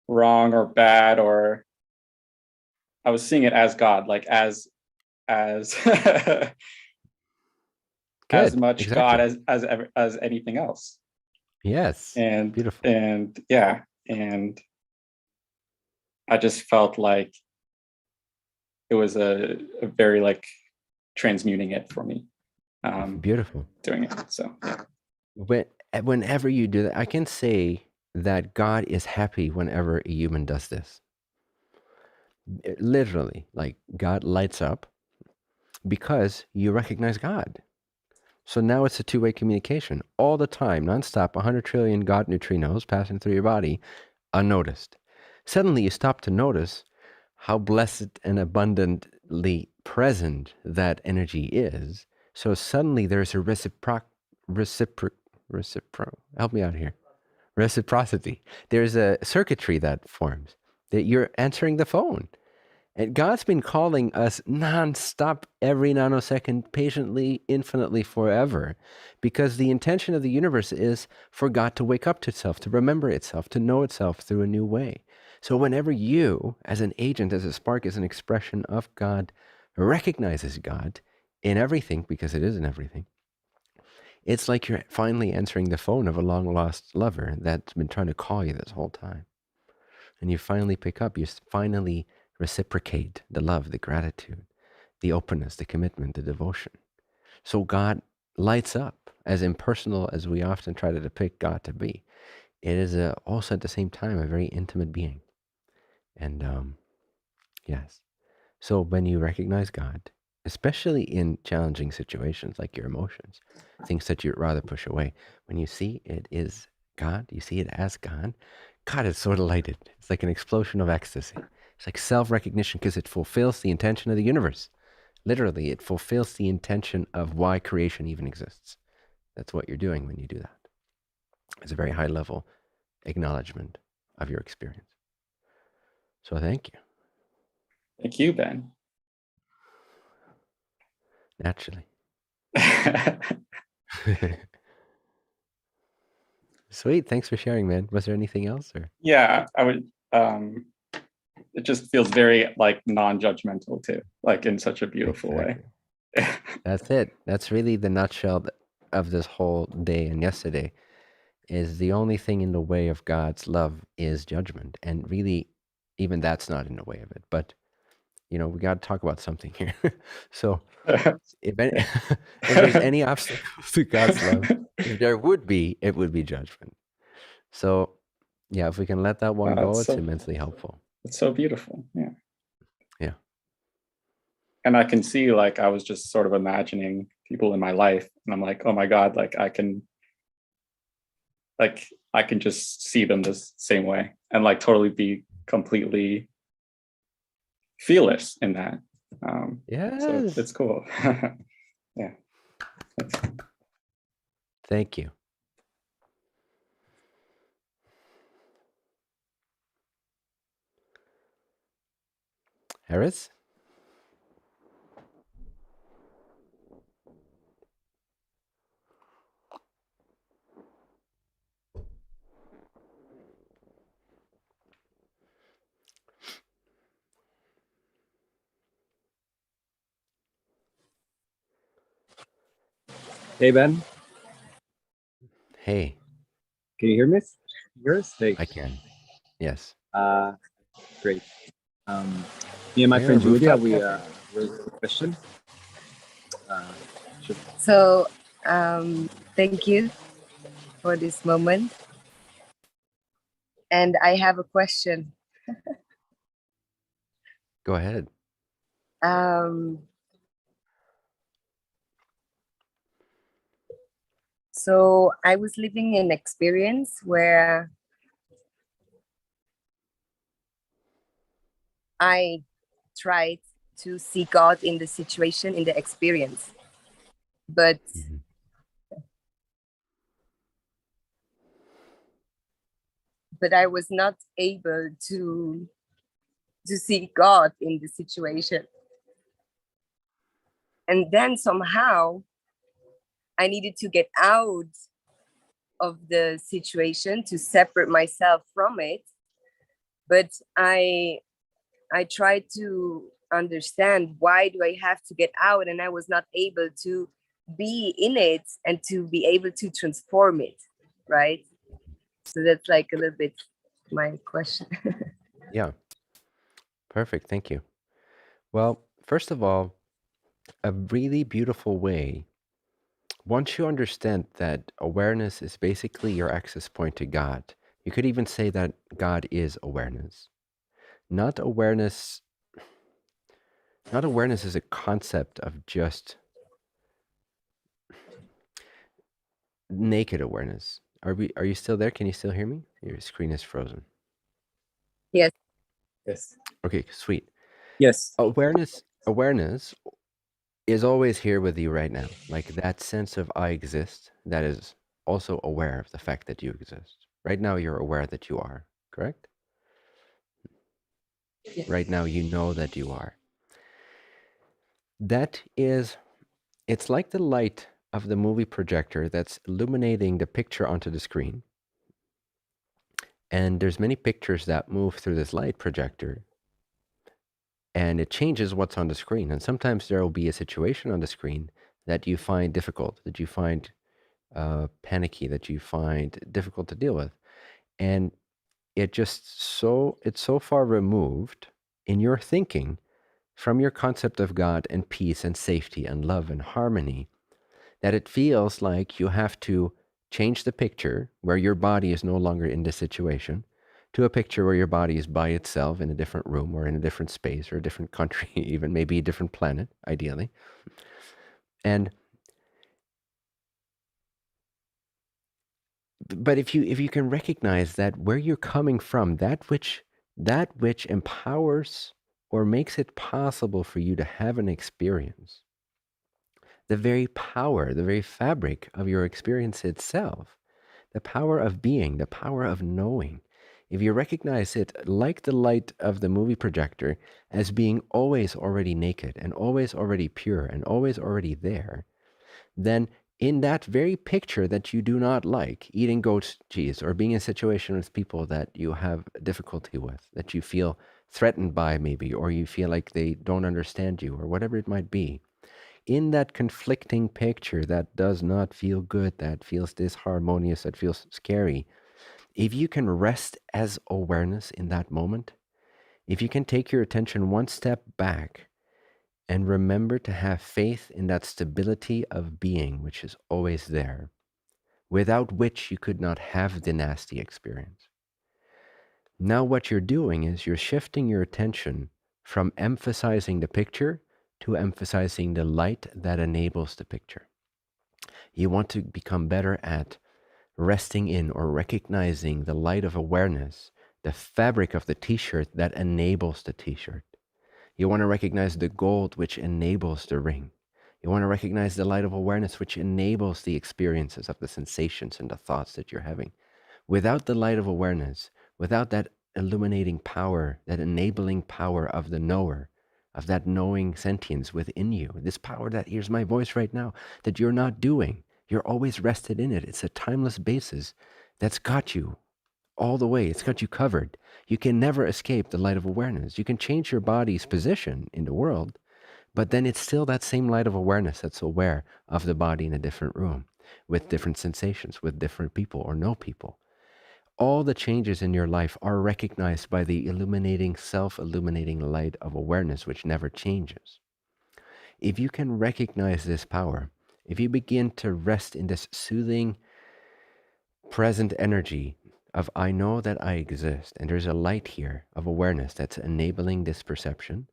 S2: wrong or bad, or I was seeing it as God, like as as
S1: Good.
S2: much God
S1: Exactly.
S2: as anything else.
S1: Yes.
S2: And
S1: Beautiful.
S2: yeah, and I just felt like it was a very like transmuting it for me,
S1: Beautiful.
S2: doing it. So yeah.
S1: Whenever you do that, I can say that God is happy whenever a human does this. Literally, like God lights up because you recognize God. So now it's a two-way communication all the time, nonstop, 100 trillion God neutrinos passing through your body unnoticed. Suddenly you stop to notice how blessed and abundantly present that energy is. So suddenly there's a help me out here. Reciprocity. There's a circuitry that forms that you're answering the phone. And God's been calling us nonstop every nanosecond, patiently, infinitely, forever, because the intention of the universe is for God to wake up to itself, to remember itself, to know itself through a new way. So whenever you, as an agent, as a spark, as an expression of God, recognizes God in everything, because it is in everything, it's like you're finally answering the phone of a long-lost lover that's been trying to call you this whole time. And you finally pick up, you finally reciprocate the love, the gratitude, the openness, the commitment, the devotion. So God lights up, as impersonal as we often try to depict God to be. It is also at the same time a very intimate being. And yes. So when you recognize God, especially in challenging situations like your emotions, things that you'd rather push away, when you see it is God, you see it as God, God is so delighted. It's like an explosion of ecstasy. It's like self-recognition because it fulfills the intention of the universe. Literally, it fulfills the intention of why creation even exists. That's what you're doing when you do that. It's a very high level acknowledgement of your experience. So thank you.
S2: Thank you, Ben.
S1: Naturally. Sweet. Thanks for sharing, man. Was there anything else or?
S2: Yeah, I would it just feels very like non-judgmental too, like in such a beautiful way.
S1: Exactly. That's it. That's really the nutshell of this whole day and yesterday is the only thing in the way of God's love is judgment. And really, even that's not in the way of it. But, you know, we got to talk about something here. So if, any, if there's any obstacles to God's love, if there would be, it would be judgment. So yeah, if we can let that one go, it's immensely helpful.
S2: It's so beautiful. Yeah.
S1: Yeah.
S2: And I can see like I was just sort of imagining people in my life, and I'm like, oh my God, like I can just see them the same way and like totally be completely fearless in that. So
S1: Yes.
S2: it's cool. Yeah.
S1: Thank you. Harris?
S3: Hey Ben,
S1: Hey,
S3: can you hear me? Hey.
S1: I can. Yes.
S3: Great. Me and my
S1: You're a
S3: friend Julia,
S1: rooftop
S3: we
S1: cafe?
S3: wrote a question.
S4: So thank you for this moment. And I have a question.
S1: Go ahead.
S4: So I was living an experience where I tried to see God in the situation, in the experience, but
S1: Mhm.
S4: I was not able to see God in the situation. And then somehow I needed to get out of the situation to separate myself from it. But I tried to understand, why do I have to get out? And I was not able to be in it and to be able to transform it, right? So that's like a little bit my question.
S1: Yeah, perfect. Thank you. Well, first of all, a really beautiful way, once you understand that awareness is basically your access point to God, you could even say that God is awareness. Not awareness, not awareness is a concept of just naked awareness. Are you still there? Can you still hear me? Your screen is frozen.
S4: Yes.
S3: Yes.
S1: Okay, sweet.
S3: Yes.
S1: Awareness is always here with you right now. Like that sense of I exist, that is also aware of the fact that you exist. Right now you're aware that you are, correct?
S4: Yes.
S1: Right now you know that you are. That is, it's like the light of the movie projector that's illuminating the picture onto the screen. And there's many pictures that move through this light projector, and it changes what's on the screen. And sometimes there will be a situation on the screen that you find difficult, that you find panicky, that you find difficult to deal with. And it's so far removed in your thinking from your concept of God and peace and safety and love and harmony that it feels like you have to change the picture where your body is no longer in this situation to a picture where your body is by itself in a different room or in a different space or a different country, even maybe a different planet, ideally. And but if you can recognize that where you're coming from, that which empowers or makes it possible for you to have an experience, the very power, the very fabric of your experience itself, the power of being, the power of knowing, if you recognize it like the light of the movie projector as being always already naked and always already pure and always already there, then in that very picture that you do not like, eating goat cheese or being in a situation with people that you have difficulty with, that you feel threatened by maybe, or you feel like they don't understand you or whatever it might be, in that conflicting picture that does not feel good, that feels disharmonious, that feels scary, if you can rest as awareness in that moment, if you can take your attention one step back and remember to have faith in that stability of being, which is always there, without which you could not have the nasty experience. Now, what you're doing is you're shifting your attention from emphasizing the picture to emphasizing the light that enables the picture. You want to become better at resting in or recognizing the light of awareness, the fabric of the t-shirt that enables the t-shirt. You want to recognize the gold which enables the ring. You want to recognize the light of awareness which enables the experiences of the sensations and the thoughts that you're having. Without the light of awareness, without that illuminating power, that enabling power of the knower, of that knowing sentience within you, this power that hears my voice right now, that you're not doing, you're always rested in it. It's a timeless basis that's got you all the way. It's got you covered. You can never escape the light of awareness. You can change your body's position in the world, but then it's still that same light of awareness that's aware of the body in a different room, with different sensations, with different people or no people. All the changes in your life are recognized by the illuminating, self-illuminating light of awareness, which never changes. If you can recognize this power, if you begin to rest in this soothing, present energy of I know that I exist, and there's a light here of awareness that's enabling this perception,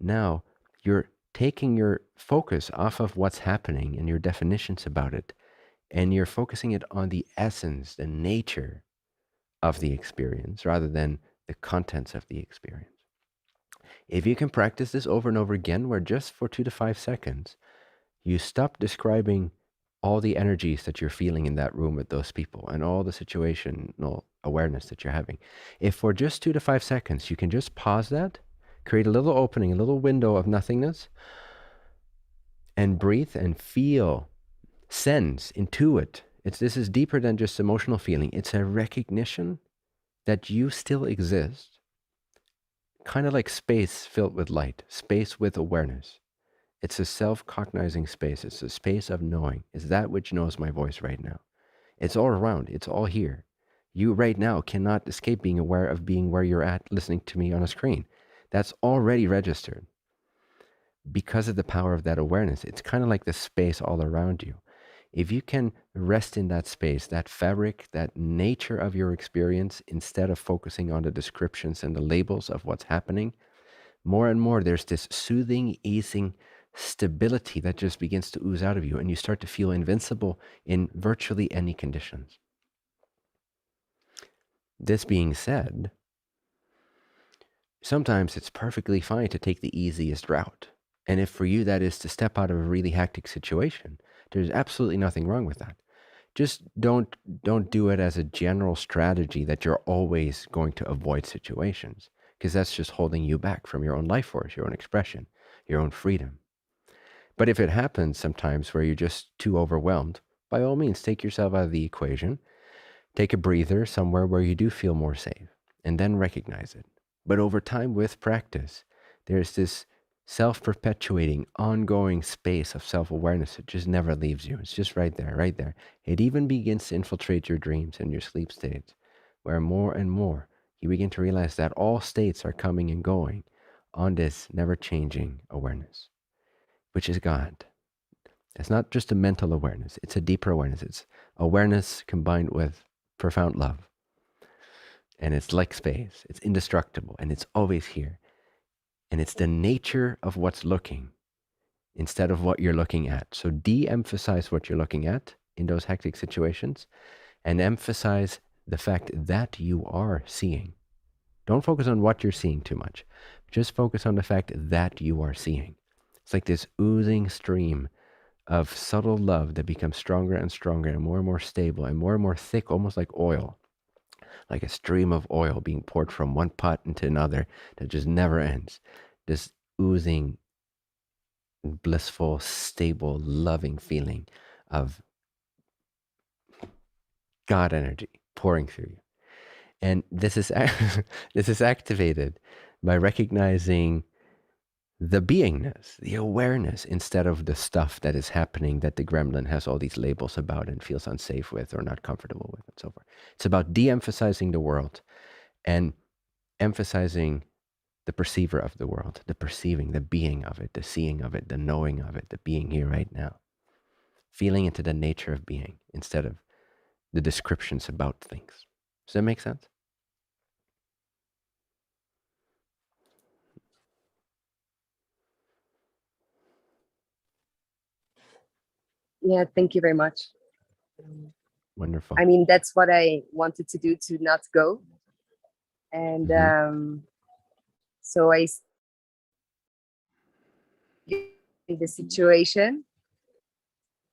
S1: Now you're taking your focus off of what's happening and your definitions about it, and you're focusing it on the essence, the nature of the experience, rather than the contents of the experience. If you can practice this over and over again, where just for 2 to 5 seconds, you stop describing all the energies that you're feeling in that room with those people and all the situational awareness that you're having. If for just 2 to 5 seconds, you can just pause that, create a little opening, a little window of nothingness, and breathe and feel, sense, intuit. This is deeper than just emotional feeling. It's a recognition that you still exist, kind of like space filled with light, space with awareness. It's a self-cognizing space. It's a space of knowing. It's that which knows my voice right now. It's all around. It's all here. You right now cannot escape being aware of being where you're at, listening to me on a screen. That's already registered. Because of the power of that awareness, it's kind of like the space all around you. If you can rest in that space, that fabric, that nature of your experience, instead of focusing on the descriptions and the labels of what's happening, more and more there's this soothing, easing stability that just begins to ooze out of you, and you start to feel invincible in virtually any conditions. This being said, sometimes it's perfectly fine to take the easiest route. And if for you that is to step out of a really hectic situation, there's absolutely nothing wrong with that. Just don't do it as a general strategy that you're always going to avoid situations, because that's just holding you back from your own life force, your own expression, your own freedom. But if it happens sometimes where you're just too overwhelmed, by all means, take yourself out of the equation, take a breather somewhere where you do feel more safe, and then recognize it. But over time, with practice, there's this self-perpetuating, ongoing space of self-awareness that just never leaves you. It's just right there, right there. It even begins to infiltrate your dreams and your sleep states, where more and more you begin to realize that all states are coming and going on this never-changing awareness, which is God. It's not just a mental awareness. It's a deeper awareness. It's awareness combined with profound love. And it's like space. It's indestructible, and it's always here. And it's the nature of what's looking instead of what you're looking at. So de-emphasize what you're looking at in those hectic situations, and emphasize the fact that you are seeing. Don't focus on what you're seeing too much. Just focus on the fact that you are seeing. It's like this oozing stream of subtle love that becomes stronger and stronger and more stable and more thick, almost like oil, like a stream of oil being poured from one pot into another that just never ends. This oozing, blissful, stable, loving feeling of God energy pouring through you. And this is this is activated by recognizing the beingness, the awareness, instead of the stuff that is happening that the gremlin has all these labels about and feels unsafe with or not comfortable with and so forth. It's about de-emphasizing the world and emphasizing the perceiver of the world, the perceiving, the being of it, the seeing of it, the knowing of it, the being here right now. Feeling into the nature of being instead of the descriptions about things. Does that make sense?
S4: Yeah, thank you very much.
S1: Wonderful.
S4: I mean, that's what I wanted to do, to not go. And so I in the situation,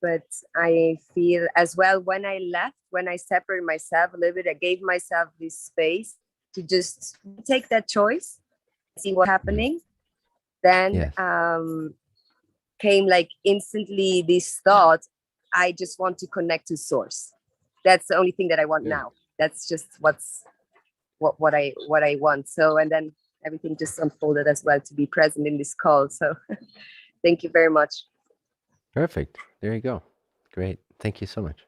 S4: but I feel as well when I left, when I separated myself a little bit, I gave myself this space to just take that choice, see what's happening. Then
S1: Yes.
S4: Came like instantly this thought, I just want to connect to source. That's the only thing that I want now. That's just what I want. So, and then everything just unfolded as well to be present in this call. So thank you very much.
S1: Perfect. There you go. Great. Thank you so much.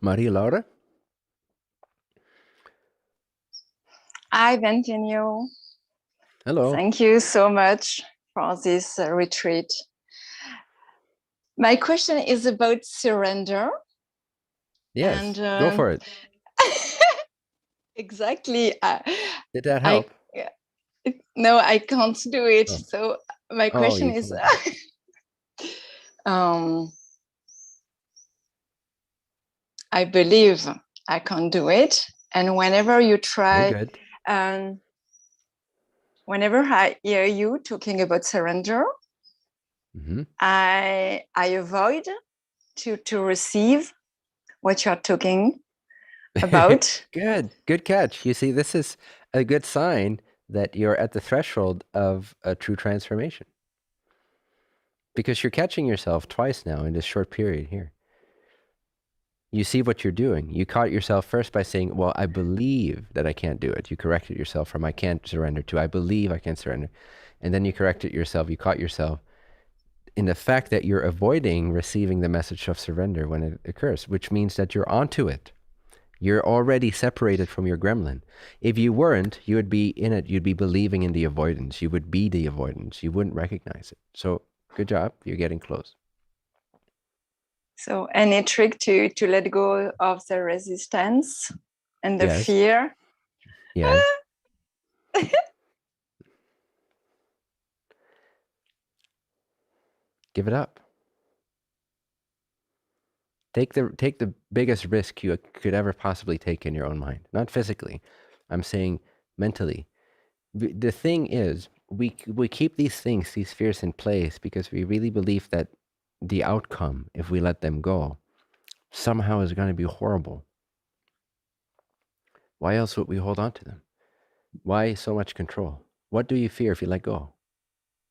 S1: Maria Laura?
S5: Hi, Bentinho.
S1: Hello.
S5: Thank you so much for this retreat. My question is about surrender.
S1: Yes,
S5: And
S1: go for it.
S5: exactly.
S1: Did that
S5: I
S1: help?
S5: no, I can't do it.
S1: Oh.
S5: So my
S1: Oh,
S5: question
S1: you
S5: is,
S1: can't.
S5: I believe I can do it, and whenever you
S1: You're
S5: try,
S1: good.
S5: whenever I hear you talking about surrender,
S1: Mhm.
S5: I avoid to receive what you're talking about.
S1: Good catch. You see, this is a good sign that you're at the threshold of a true transformation. Because you're catching yourself twice now in this short period here. You see what you're doing. You caught yourself first by saying, well, I believe that I can't do it. You corrected yourself from I can't surrender to I believe I can't surrender. And then you corrected yourself. You caught yourself in the fact that you're avoiding receiving the message of surrender when it occurs, which means that you're onto it. You're already separated from your gremlin. If you weren't, you would be in it. You'd be believing in the avoidance. You would be the avoidance. You wouldn't recognize it. So good job. You're getting close.
S5: So any trick to let go of the resistance and the
S1: Yes.
S5: fear?
S1: Yes. Give it up. Take the biggest risk you could ever possibly take in your own mind. Not physically. I'm saying mentally. The thing is, we keep these things, these fears in place because we really believe that the outcome, if we let them go, somehow is going to be horrible. Why else would we hold on to them? Why so much control? What do you fear if you let go?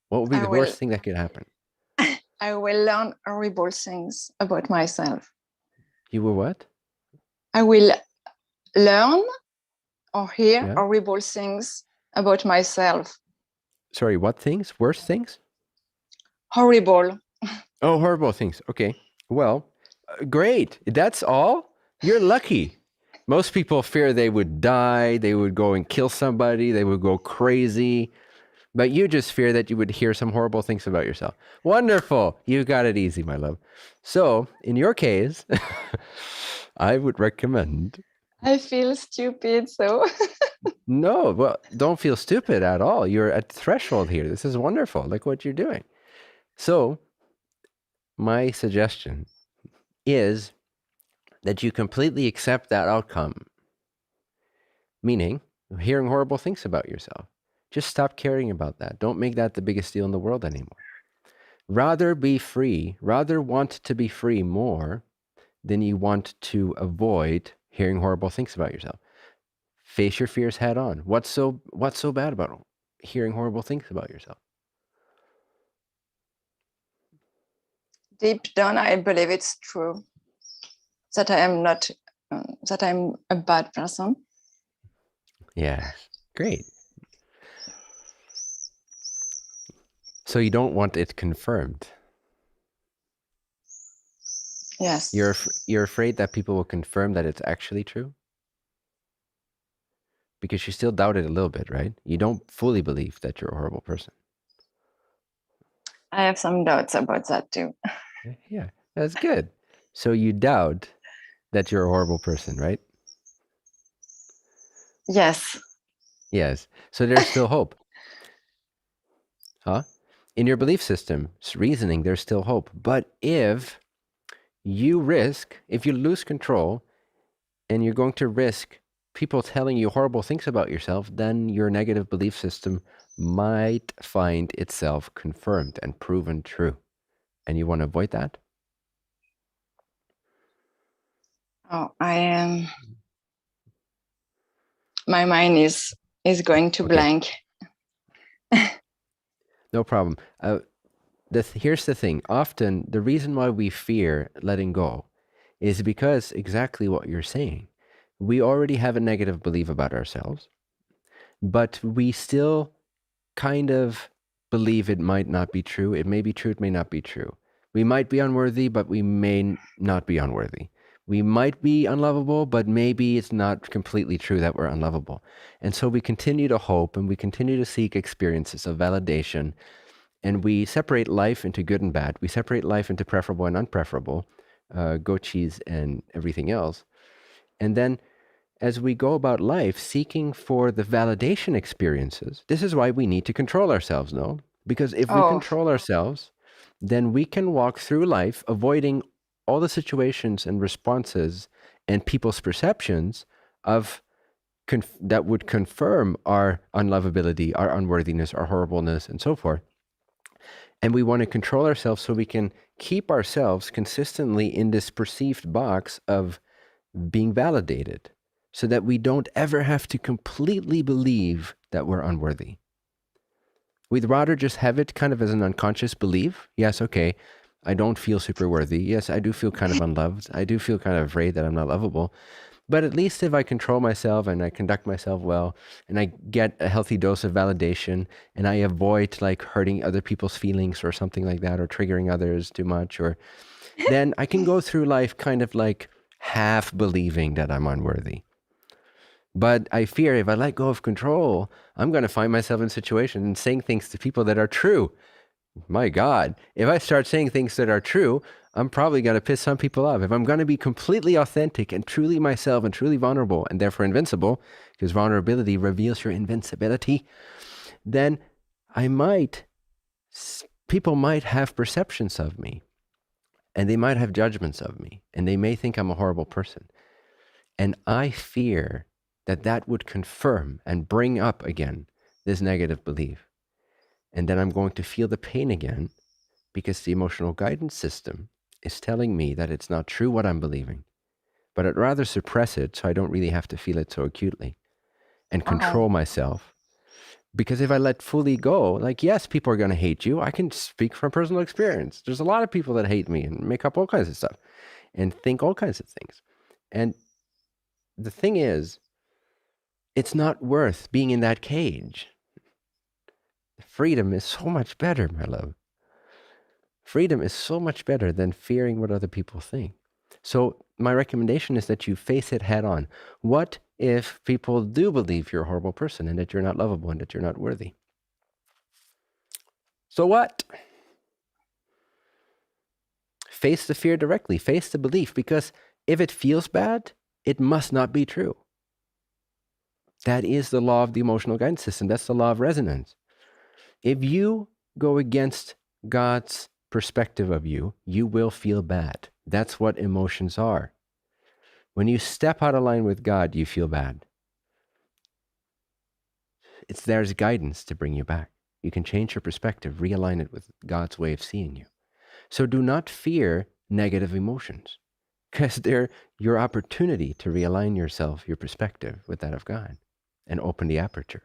S1: What would be the worst thing that could happen?
S5: I will learn horrible things about myself.
S1: You will what?
S5: I will learn or hear
S1: Yeah.
S5: horrible things about myself.
S1: Sorry, what things? Worse things?
S5: Horrible.
S1: Oh, horrible things. Okay. Well, great. That's all? You're lucky. Most people fear they would die, they would go and kill somebody, they would go crazy. But you just fear that you would hear some horrible things about yourself. Wonderful. You got it easy, my love. So, in your case, I would recommend.
S5: I feel stupid, so.
S1: No, well, don't feel stupid at all. You're at the threshold here. This is wonderful. Look what you're doing. So, my suggestion is that you completely accept that outcome, meaning hearing horrible things about yourself. Just stop caring about that. Don't make that the biggest deal in the world anymore. Rather be free, rather want to be free more than you want to avoid hearing horrible things about yourself. Face your fears head on. What's so bad about hearing horrible things about yourself?
S5: Deep down, I believe it's true that I am not, that I'm a bad person.
S1: Yes, great. So you don't want it confirmed.
S5: Yes.
S1: You're afraid that people will confirm that it's actually true? Because you still doubt it a little bit, right? You don't fully believe that you're a horrible person.
S5: I have some doubts about that too.
S1: Yeah, that's good. So you doubt that you're a horrible person, right?
S5: Yes.
S1: Yes. So there's still hope. Huh? In your belief system, reasoning, there's still hope. But if you lose control and you're going to risk people telling you horrible things about yourself, then your negative belief system might find itself confirmed and proven true. And you want to avoid that?
S5: Oh, I am. My mind is going to blank.
S1: No problem. Here's the thing. Often, the reason why we fear letting go is because exactly what you're saying. We already have a negative belief about ourselves, but we still kind of believe it might not be true. It may be true, it may not be true. We might be unworthy, but we may not be unworthy. We might be unlovable, but maybe it's not completely true that we're unlovable. And so we continue to hope and we continue to seek experiences of validation And we separate life into good and bad. We separate life into preferable and unpreferable, goat cheese and everything else. And then as we go about life seeking for the validation experiences, this is why we need to control ourselves, no? Because if we
S5: Oh,
S1: control ourselves, then we can walk through life avoiding all the situations and responses and people's perceptions of that would confirm our unlovability, our unworthiness, our horribleness, and so forth. And we want to control ourselves so we can keep ourselves consistently in this perceived box of being validated, so that we don't ever have to completely believe that we're unworthy. We'd rather just have it kind of as an unconscious belief. Yes, okay, I don't feel super worthy. Yes, I do feel kind of unloved. I do feel kind of afraid that I'm not lovable. But at least if I control myself and I conduct myself well and I get a healthy dose of validation and I avoid like hurting other people's feelings or something like that, or triggering others too much, or then I can go through life kind of like half believing that I'm unworthy. But I fear if I let go of control, I'm going to find myself in situations and saying things to people that are true. My God, if I start saying things that are true, I'm probably going to piss some people off. If I'm going to be completely authentic and truly myself and truly vulnerable and therefore invincible, because vulnerability reveals your invincibility, then people might have perceptions of me and they might have judgments of me and they may think I'm a horrible person. And I fear that that would confirm and bring up again this negative belief. And then I'm going to feel the pain again because the emotional guidance system is telling me that it's not true what I'm believing, but I'd rather suppress it so I don't really have to feel it so acutely and control
S5: oh,
S1: myself. Because if I let fully go, like, yes, people are going to hate you. I can speak from personal experience. There's a lot of people that hate me and make up all kinds of stuff and think all kinds of things. And the thing is, it's not worth being in that cage. Freedom is so much better, my love. Freedom is so much better than fearing what other people think. So my recommendation is that you face it head on. What if people do believe you're a horrible person and that you're not lovable and that you're not worthy? So what? Face the fear directly. Face the belief, because if it feels bad, it must not be true. That is the law of the emotional guidance system. That's the law of resonance. If you go against God's perspective of you, you will feel bad. That's what emotions are. When you step out of line with God, you feel bad. There's guidance to bring you back. You can change your perspective, realign it with God's way of seeing you. So do not fear negative emotions, because they're your opportunity to realign yourself, your perspective with that of God, and open the aperture.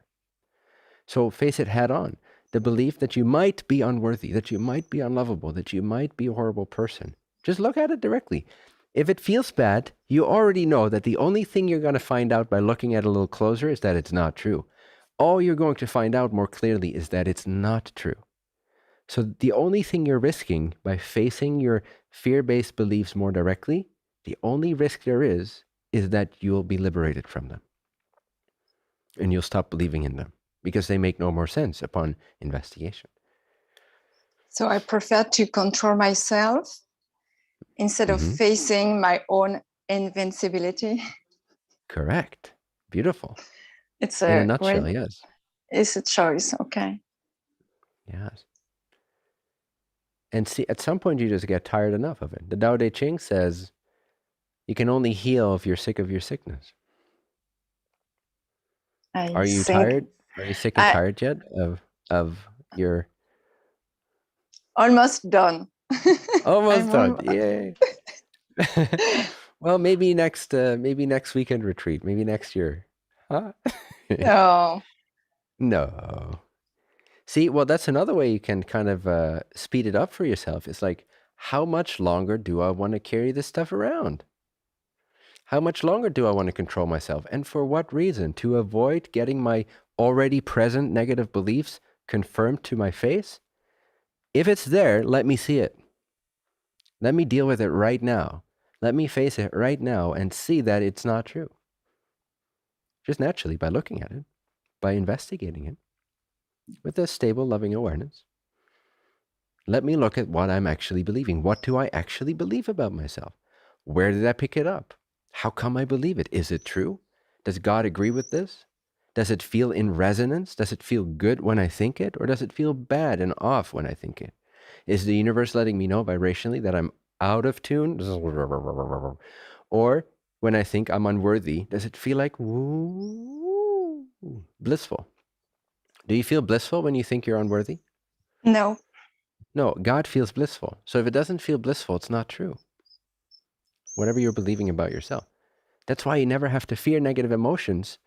S1: So face it head on. The belief that you might be unworthy, that you might be unlovable, that you might be a horrible person. Just look at it directly. If it feels bad, you already know that the only thing you're going to find out by looking at it a little closer is that it's not true. All you're going to find out more clearly is that it's not true. So the only thing you're risking by facing your fear-based beliefs more directly, the only risk there is that you'll be liberated from them. And you'll stop believing in them because they make no more sense upon investigation.
S5: so I prefer to control myself instead of
S1: Mhm.
S5: facing my own invincibility.
S1: Correct. Beautiful.
S5: It's
S1: In a
S5: a
S1: nutshell,
S5: great,
S1: yes.
S5: it's a choice. Okay.
S1: Yes. And see, at some point you just get tired enough of it. The Tao Te Ching says you can only heal if you're sick of your sickness.
S5: I
S1: Are you
S5: think
S1: tired? Are you sick and
S5: I
S1: tired yet of your
S5: almost done.
S1: almost
S5: I'm
S1: done? Yay. Well, maybe next weekend retreat, maybe next year. Huh?
S5: No.
S1: No. See, well, that's another way you can kind of speed it up for yourself. It's like, how much longer do I want to carry this stuff around? How much longer do I want to control myself? And for what reason? To avoid getting my already present negative beliefs confirmed to my face? If it's there, let me see it. Let me deal with it right now. Let me face it right now and see that it's not true. Just naturally by looking at it, by investigating it with a stable, loving awareness. Let me look at what I'm actually believing. What do I actually believe about myself? Where did I pick it up? How come I believe it? Is it true? Does God agree with this? Does it feel in resonance? Does it feel good when I think it? Or does it feel bad and off when I think it? Is the universe letting me know vibrationally that I'm out of tune? Or when I think I'm unworthy, does it feel like woo, blissful? Do you feel blissful when you think you're unworthy?
S5: No.
S1: No, God feels blissful. So if it doesn't feel blissful, it's not true. Whatever you're believing about yourself. That's why you never have to fear negative emotions.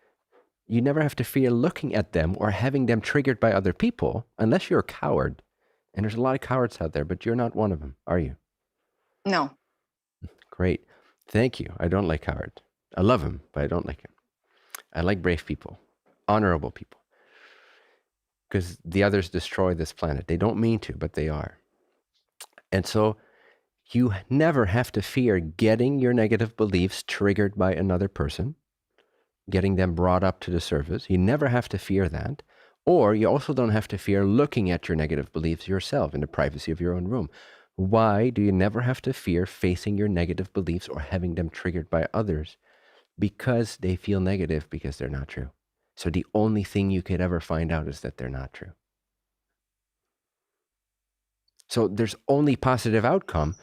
S1: You never have to fear looking at them or having them triggered by other people, unless you're a coward. And there's a lot of cowards out there, but you're not one of them, are you?
S5: No.
S1: Great. Thank you. I don't like cowards. I love them, but I don't like them. I like brave people, honorable people, because the others destroy this planet. They don't mean to, but they are. And so you never have to fear getting your negative beliefs triggered by another person, getting them brought up to the surface. You never have to fear that. Or you also don't have to fear looking at your negative beliefs yourself in the privacy of your own room. Why do you never have to fear facing your negative beliefs or having them triggered by others? Because they feel negative because they're not true. So the only thing you could ever find out is that they're not true. So there's only positive outcome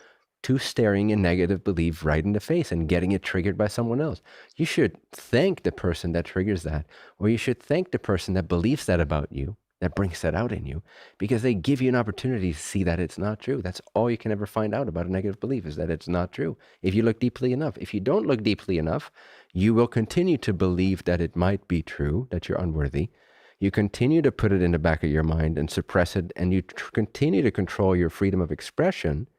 S1: to staring a negative belief right in the face and getting it triggered by someone else. You should thank the person that triggers that, or you should thank the person that believes that about you, that brings that out in you, because they give you an opportunity to see that it's not true. That's all you can ever find out about a negative belief, is that it's not true. If you look deeply enough. If you don't look deeply enough, you will continue to believe that it might be true, that you're unworthy. You continue to put it in the back of your mind and suppress it, and you continue to control your freedom of expression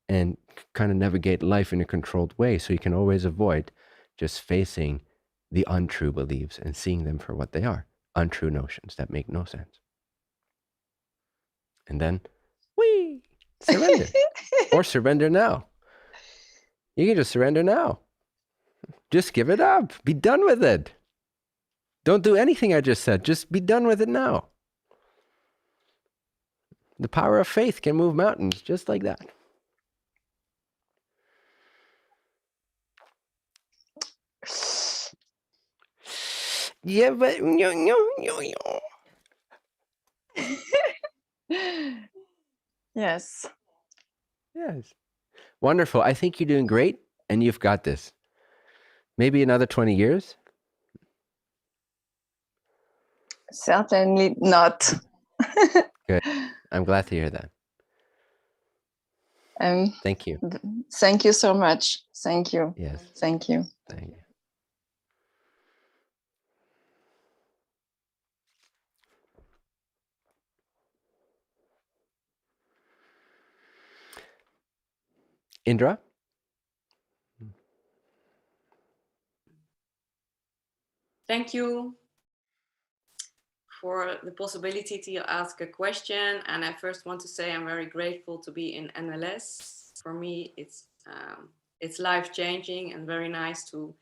S1: and kind of navigate life in a controlled way, so you can always avoid just facing the untrue beliefs and seeing them for what they are, untrue notions that make no sense. And then, surrender. Or surrender now. You can just surrender now. Just give it up. Be done with it. Don't do anything I just said. Just be done with it now. The power of faith can move mountains just like that. Yeah, but
S5: Yes.
S1: Yes. Wonderful. I think you're doing great, and you've got this. Maybe another 20 years.
S5: Certainly not.
S1: Good. I'm glad to hear that. Thank you.
S5: Thank you so much. Thank you.
S1: Yes.
S5: Thank you.
S1: Thank you. Indra?
S6: Thank you for the possibility to ask a question. And I first want to say I'm very grateful to be in NLS. For me, it's life-changing and very nice to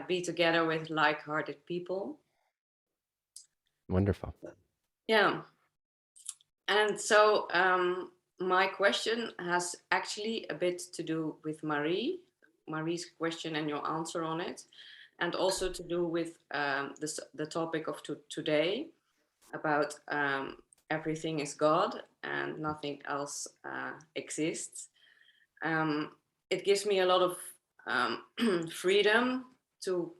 S6: be together with like-hearted people.
S1: Wonderful.
S6: Yeah. And so my question has actually a bit to do with Marie's question and your answer on it, and also to do with the topic of today about everything is God and nothing else exists. It gives me a lot of freedom to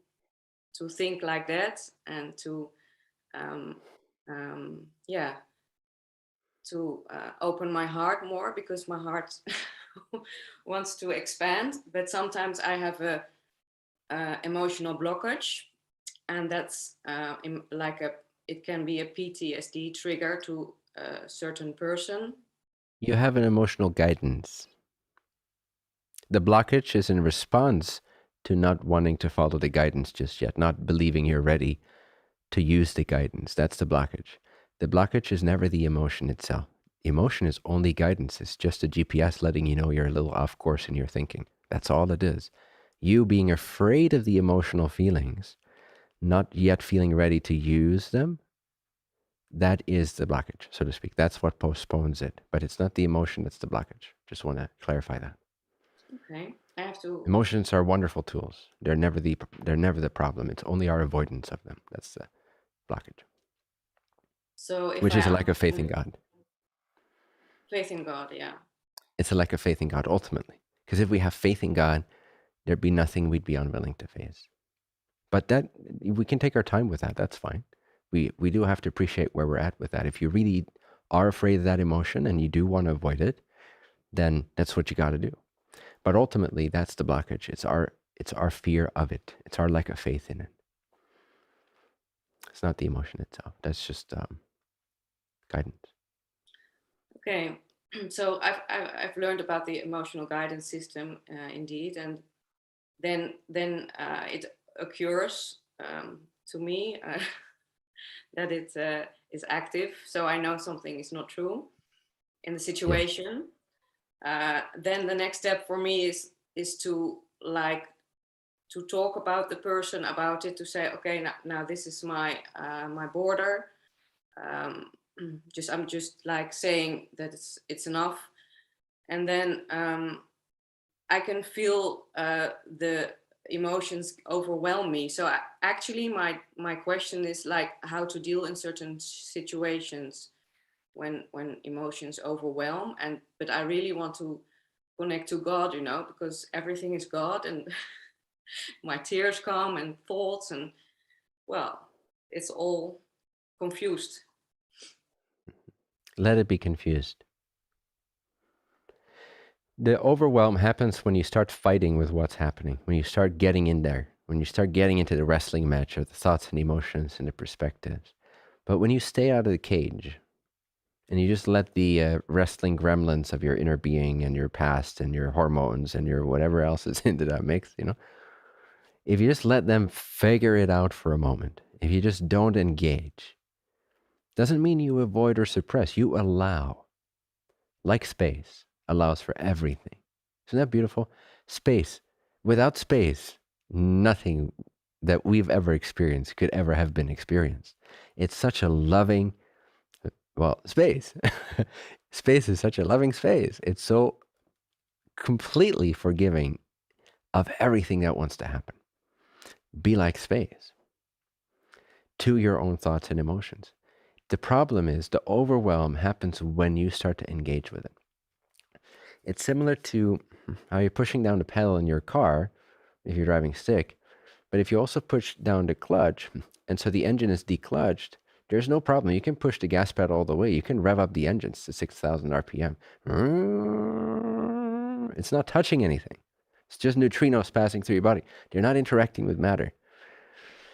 S6: think like that, and to open my heart more, because my heart wants to expand, but sometimes I have a emotional blockage, and that's it can be a PTSD trigger to a certain person.
S1: You have an emotional guidance. The blockage is in response to not wanting to follow the guidance just yet, not believing you're ready to use the guidance. That's the blockage. The blockage is never the emotion itself. Emotion is only guidance. It's just a GPS letting you know you're a little off course in your thinking. That's all it is. You being afraid of the emotional feelings, not yet feeling ready to use them, that is the blockage, so to speak. That's what postpones it. But it's not the emotion that's the blockage. Just want to clarify that.
S6: Okay, I have to.
S1: Emotions are wonderful tools. They're never the problem. It's only our avoidance of them. That's the blockage.
S6: So if
S1: Which
S6: I
S1: is a lack of faith in God.
S6: faith in God, yeah.
S1: It's a lack of faith in God, ultimately. Because if we have faith in God, there'd be nothing we'd be unwilling to face. But that, we can take our time with that. That's fine. We do have to appreciate where we're at with that. If you really are afraid of that emotion and you do want to avoid it, then that's what you got to do. But ultimately, that's the blockage. It's our fear of it. It's our lack of faith in it. It's not the emotion itself. That's just guidance.
S6: Okay, so I've learned about the emotional guidance system indeed, and then it occurs to me that it is active. So I know something is not true in the situation. Then the next step for me is to talk about the person about it, to say, okay, now this is my my border. I'm just like saying that it's enough, and then I can feel the emotions overwhelm me. So actually my question is like how to deal in certain situations when emotions overwhelm, but I really want to connect to God, because everything is God, and my tears come and thoughts, and well, it's all confused.
S1: Let it be confused. The overwhelm happens when you start fighting with what's happening, when you start getting in there, when you start getting into the wrestling match of the thoughts and emotions and the perspectives. But when you stay out of the cage and you just let the wrestling gremlins of your inner being and your past and your hormones and your whatever else is into that mix, if you just let them figure it out for a moment, if you just don't engage, doesn't mean you avoid or suppress, you allow. Like space allows for everything. Isn't that beautiful? Space. Without space, nothing that we've ever experienced could ever have been experienced. It's such a loving, space. Space is such a loving space. It's so completely forgiving of everything that wants to happen. Be like space to your own thoughts and emotions. The problem is the overwhelm happens when you start to engage with it. It's similar to how you're pushing down the pedal in your car if you're driving stick, but if you also push down the clutch, and so the engine is declutched, there's no problem. You can push the gas pedal all the way. You can rev up the engines to 6,000 RPM. It's not touching anything. It's just neutrinos passing through your body. They're not interacting with matter.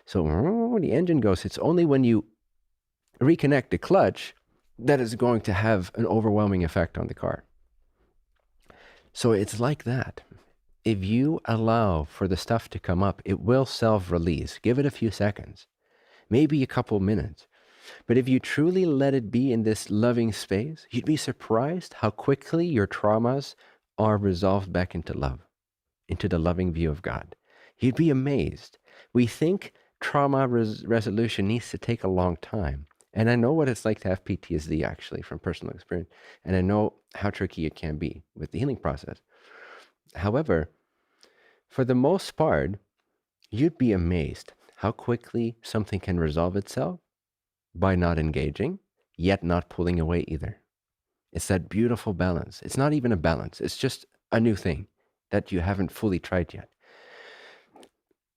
S1: So when the engine goes, it's only when you reconnect the clutch that is going to have an overwhelming effect on the car. So it's like that. If you allow for the stuff to come up, it will self-release. Give it a few seconds, maybe a couple minutes. But if you truly let it be in this loving space, you'd be surprised how quickly your traumas are resolved back into love, into the loving view of God. You'd be amazed. We think trauma resolution needs to take a long time. And I know what it's like to have PTSD, actually, from personal experience. And I know how tricky it can be with the healing process. However, for the most part, you'd be amazed how quickly something can resolve itself by not engaging, yet not pulling away either. It's that beautiful balance. It's not even a balance. It's just a new thing that you haven't fully tried yet.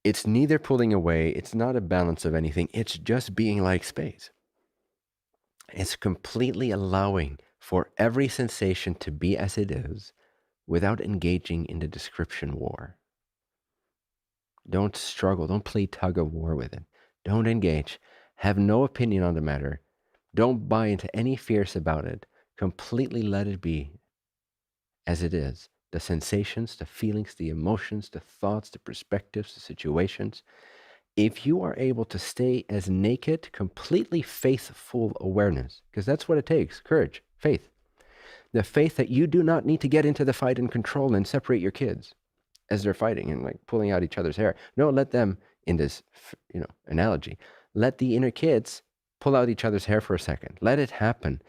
S1: It's neither pulling away. It's not a balance of anything. It's just being like space. It's completely allowing for every sensation to be as it is without engaging in the description war. Don't struggle. Don't play tug of war with it. Don't engage. Have no opinion on the matter. Don't buy into any fears about it. Completely let it be as it is. The sensations, the feelings, the emotions, the thoughts, the perspectives, the situations. If you are able to stay as naked, completely faithful awareness, because that's what it takes, courage, faith. The faith that you do not need to get into the fight and control and separate your kids as they're fighting and like pulling out each other's hair. No, let them, in this, analogy, let the inner kids pull out each other's hair for a second. Let it happen.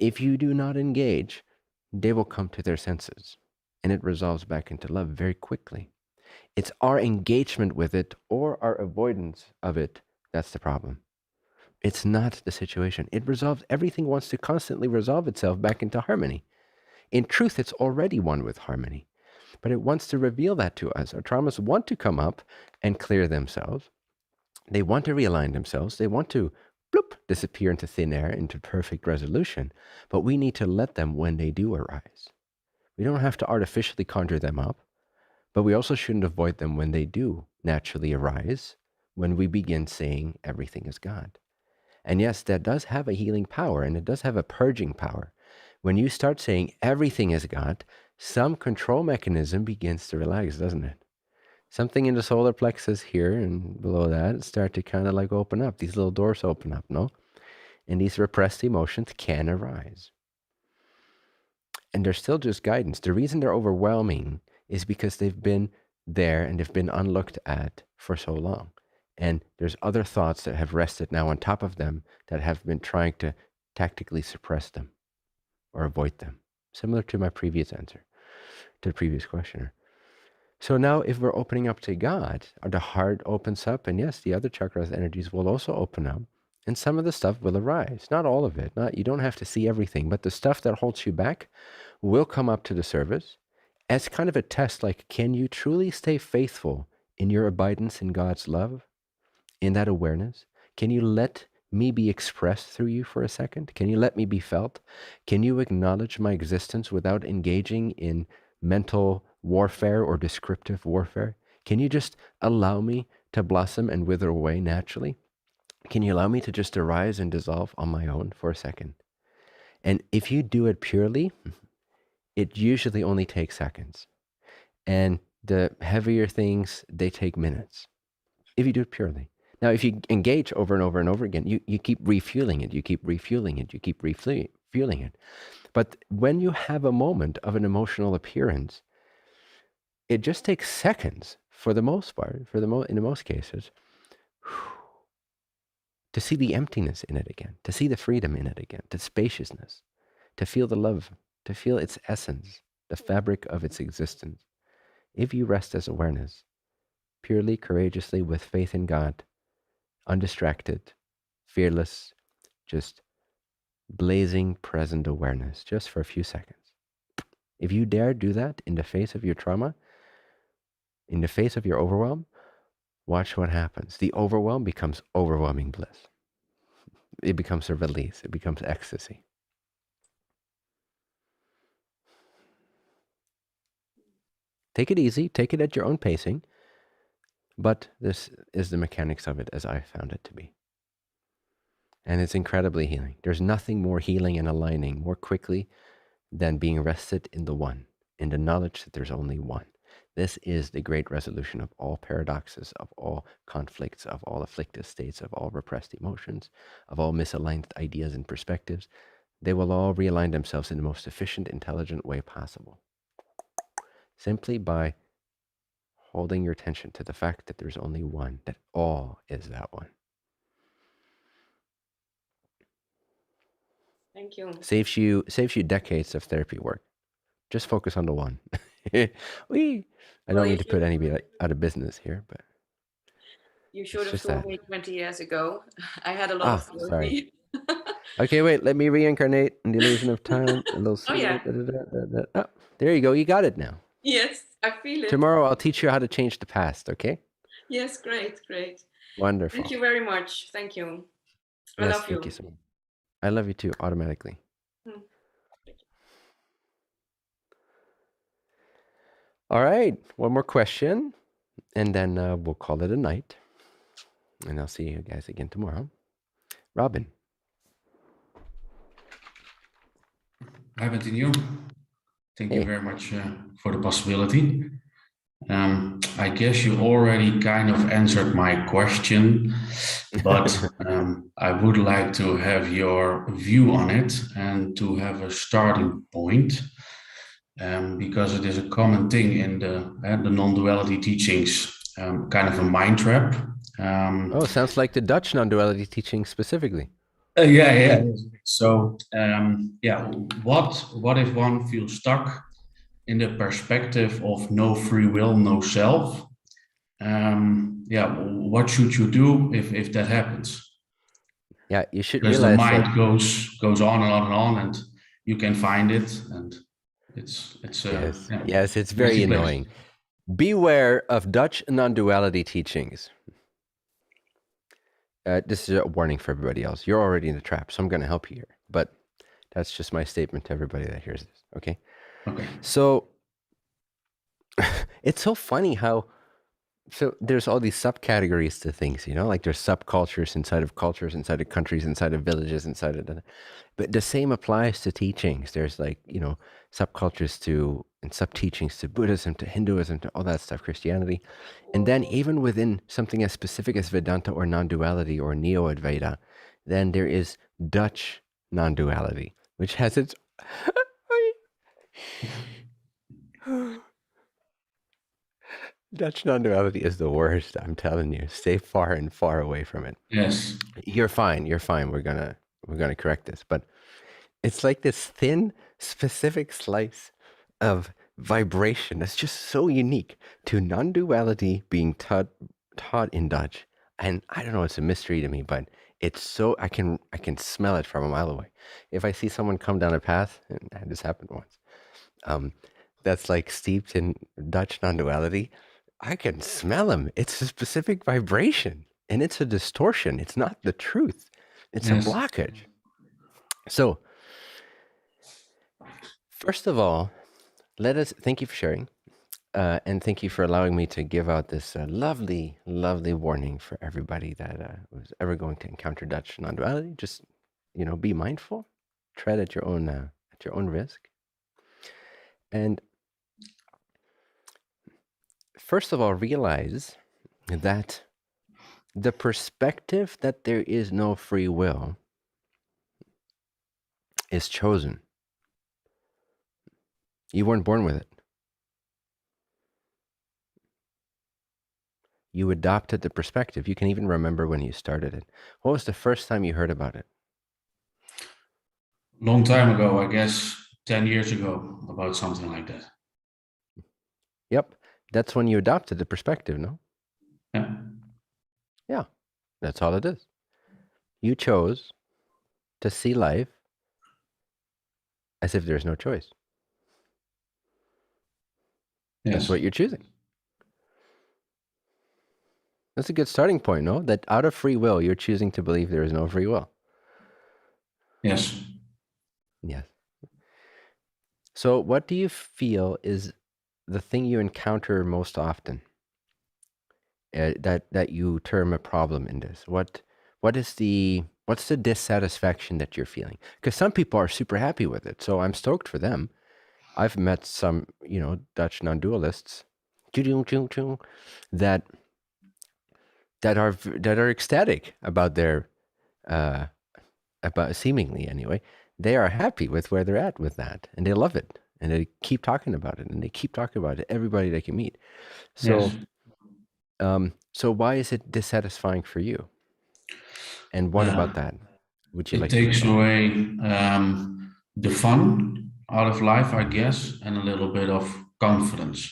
S1: If you do not engage, they will come to their senses, and it resolves back into love very quickly. It's our engagement with it or our avoidance of it that's the problem. It's not the situation. It resolves, everything wants to constantly resolve itself back into harmony. In truth, it's already one with harmony, but it wants to reveal that to us. Our traumas want to come up and clear themselves. They want to realign themselves. They want to bloop, disappear into thin air, into perfect resolution, but we need to let them when they do arise. We don't have to artificially conjure them up, but we also shouldn't avoid them when they do naturally arise, when we begin saying everything is God. And yes, that does have a healing power, and it does have a purging power. When you start saying everything is God, some control mechanism begins to relax, doesn't it? Something in the solar plexus here and below that start to kind of like open up. These little doors open up, no? And these repressed emotions can arise. And they're still just guidance. The reason they're overwhelming is because they've been there and they've been unlooked at for so long. And there's other thoughts that have rested now on top of them that have been trying to tactically suppress them or avoid them. Similar to my previous answer, to the previous questioner. So now if we're opening up to God, the heart opens up, and yes, the other chakras energies will also open up, and some of the stuff will arise. Not all of it. You don't have to see everything, but the stuff that holds you back will come up to the surface as kind of a test, like, can you truly stay faithful in your abidance in God's love? In that awareness? Can you let me be expressed through you for a second? Can you let me be felt? Can you acknowledge my existence without engaging in mental warfare or descriptive warfare? Can you just allow me to blossom and wither away naturally? Can you allow me to just arise and dissolve on my own for a second? And if you do it purely, it usually only takes seconds. And the heavier things, they take minutes. If you do it purely. Now, if you engage over and over and over again, you keep refueling it, you keep refueling it, you keep refueling it. But when you have a moment of an emotional appearance, it just takes seconds for the most part, in the most cases, to see the emptiness in it again, to see the freedom in it again, the spaciousness, to feel the love, to feel its essence, the fabric of its existence. If you rest as awareness, purely, courageously, with faith in God, undistracted, fearless, just blazing present awareness, just for a few seconds. If you dare do that in the face of your trauma, in the face of your overwhelm, watch what happens. The overwhelm becomes overwhelming bliss. It becomes a release. It becomes ecstasy. Take it easy. Take it at your own pacing. But this is the mechanics of it as I found it to be. And it's incredibly healing. There's nothing more healing and aligning more quickly than being rested in the one, in the knowledge that there's only one. This is the great resolution of all paradoxes, of all conflicts, of all afflictive states, of all repressed emotions, of all misaligned ideas and perspectives. They will all realign themselves in the most efficient, intelligent way possible. Simply by holding your attention to the fact that there's only one, that all is that one.
S6: Thank you.
S1: Saves you decades of therapy work. Just focus on the one. I don't mean to put anybody out of business here, but
S6: you should have told me 20 years ago. I had a lot of therapy.
S1: Sorry. Okay, wait. Let me reincarnate in the illusion of time. A little.
S6: Oh yeah.
S1: Oh, there you go. You got it now.
S6: Yes, I feel it.
S1: Tomorrow I'll teach you how to change the past. Okay.
S6: Yes, great.
S1: Wonderful.
S6: Thank you very much. Thank you. I love you.
S1: Thank you so much. I love you too, automatically. All right, one more question, and then we'll call it a night. And I'll see you guys again tomorrow. Robin.
S7: Hi, Bentinho. Thank you very much for the possibility. I guess you already kind of answered my question, but I would like to have your view on it and to have a starting point, because it is a common thing in the non-duality teachings, kind of a mind trap.
S1: Sounds like the Dutch non-duality teaching specifically.
S7: Yeah. So, yeah, what if one feels stuck in the perspective of no free will, no self? Yeah, what should you do if that happens?
S1: Yeah, you should
S7: Because the
S1: realize
S7: mind
S1: that.
S7: goes on and on and on, and you can find it, and it's
S1: Yes,
S7: yeah,
S1: yes, it's very
S7: messy place.
S1: annoying. Beware of Dutch non-duality teachings. This is a warning for everybody else. You're already in the trap, so I'm going to help you here. But that's just my statement to everybody that hears this. Okay.
S7: Okay.
S1: So it's so funny how. So there's all these subcategories to things, like there's subcultures inside of countries, inside of villages, inside of. But the same applies to teachings. There's subcultures to and sub-teachings to Buddhism, to Hinduism, to all that stuff, Christianity. And then even within something as specific as Vedanta or non-duality or Neo-Advaita, then there is Dutch non-duality, which has its... Dutch non-duality is the worst, I'm telling you. Stay far and far away from it.
S7: Yes.
S1: You're fine. We're gonna correct this. But it's like this thin, specific slice of vibration that's just so unique to non-duality being taught in Dutch. And I don't know, it's a mystery to me, but it's so I can smell it from a mile away. If I see someone come down a path, and this happened once, that's like steeped in Dutch non-duality, I can smell them. It's a specific vibration, and it's a distortion. It's not the truth. It's a
S7: Yes.
S1: blockage. So, first of all, thank you for sharing, and thank you for allowing me to give out this lovely, lovely warning for everybody that was ever going to encounter Dutch non-duality. Just, be mindful, tread at your own risk. And first of all, realize that the perspective that there is no free will is chosen. You weren't born with it. You adopted the perspective. You can even remember when you started it. What was the first time you heard about it?
S7: Long time ago, I guess 10 years ago, about something like that.
S1: Yep. That's when you adopted the perspective, no?
S7: Yeah.
S1: Yeah. That's all it is. You chose to see life as if there's no choice.
S7: Yes.
S1: That's what you're choosing. That's a good starting point, no? That out of free will, you're choosing to believe there is no free will.
S7: Yes.
S1: Yes. So what do you feel is the thing you encounter most often that you term a problem in this? What's the dissatisfaction that you're feeling? Because some people are super happy with it, so I'm stoked for them. I've met some, Dutch non-dualists that are ecstatic about their about seemingly anyway. They are happy with where they're at with that, and they love it, and they keep talking about it, and they keep talking about it. Everybody they can meet. So,
S7: Yes.
S1: So why is it dissatisfying for you? And what about that would you
S7: It
S1: like to
S7: takes
S1: resolve?
S7: away the fun out of life, I guess, and a little bit of confidence.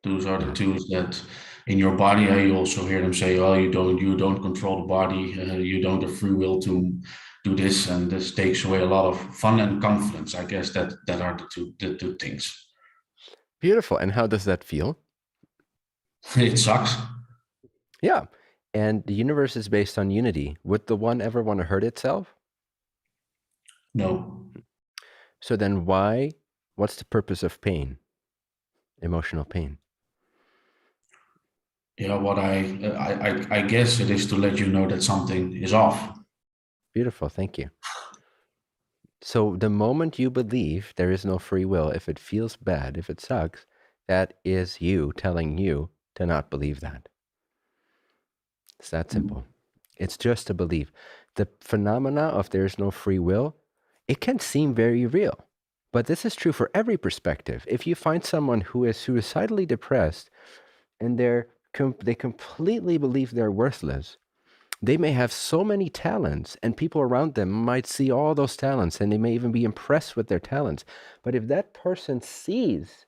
S7: Those are the
S1: Yeah.
S7: tools that in your body, you also hear them say, "Oh, you don't control the body. You don't have free will to do this," and this takes away a lot of fun and confidence. I guess that are the two things.
S1: Beautiful. And how does that feel?
S7: It sucks.
S1: Yeah. And the universe is based on unity. Would the one ever want to hurt itself?
S7: No.
S1: So then what's the purpose of pain? Emotional pain.
S7: Yeah, what I guess it is to let you know that something is off.
S1: Beautiful. Thank you. So the moment you believe there is no free will, if it feels bad, if it sucks, that is you telling you to not believe that. It's that simple. It's just a belief. The phenomena of there is no free will, it can seem very real, but this is true for every perspective. If you find someone who is suicidally depressed and they completely believe they're worthless, They may have so many talents, and people around them might see all those talents, and they may even be impressed with their talents. But if that person sees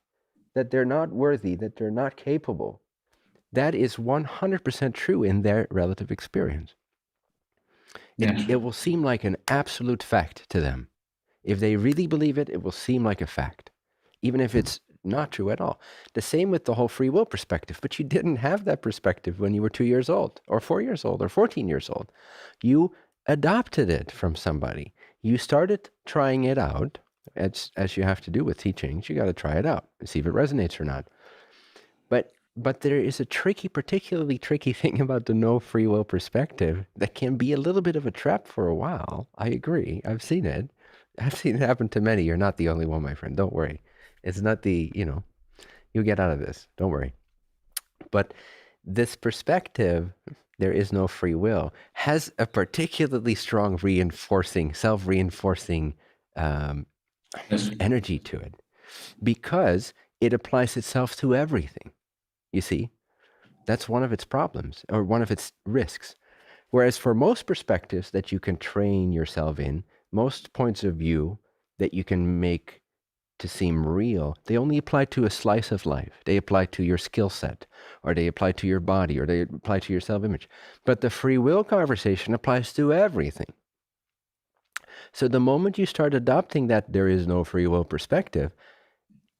S1: that they're not worthy, that they're not capable, that is 100% true in their relative experience.
S7: Yes.
S1: It will seem like an absolute fact to them. If they really believe it, it will seem like a fact, even if it's not true at all. The same with the whole free will perspective, but you didn't have that perspective when you were 2 years old, or 4 years old, or 14 years old. You adopted it from somebody. You started trying it out, as you have to do with teachings. You got to try it out and see if it resonates or not. But there is a particularly tricky thing about the no free will perspective that can be a little bit of a trap for a while. I agree. I've seen it. I've seen it happen to many. You're not the only one, my friend. Don't worry. It's not you'll get out of this. Don't worry. But this perspective, there is no free will, has a particularly strong self-reinforcing
S7: Yes.
S1: energy to it, because it applies itself to everything. You see, that's one of its problems, or one of its risks. Whereas for most perspectives that you can train yourself in, most points of view that you can make to seem real, they only apply to a slice of life. They apply to your skill set, or they apply to your body, or they apply to your self-image. But the free will conversation applies to everything. So the moment you start adopting that there is no free will perspective,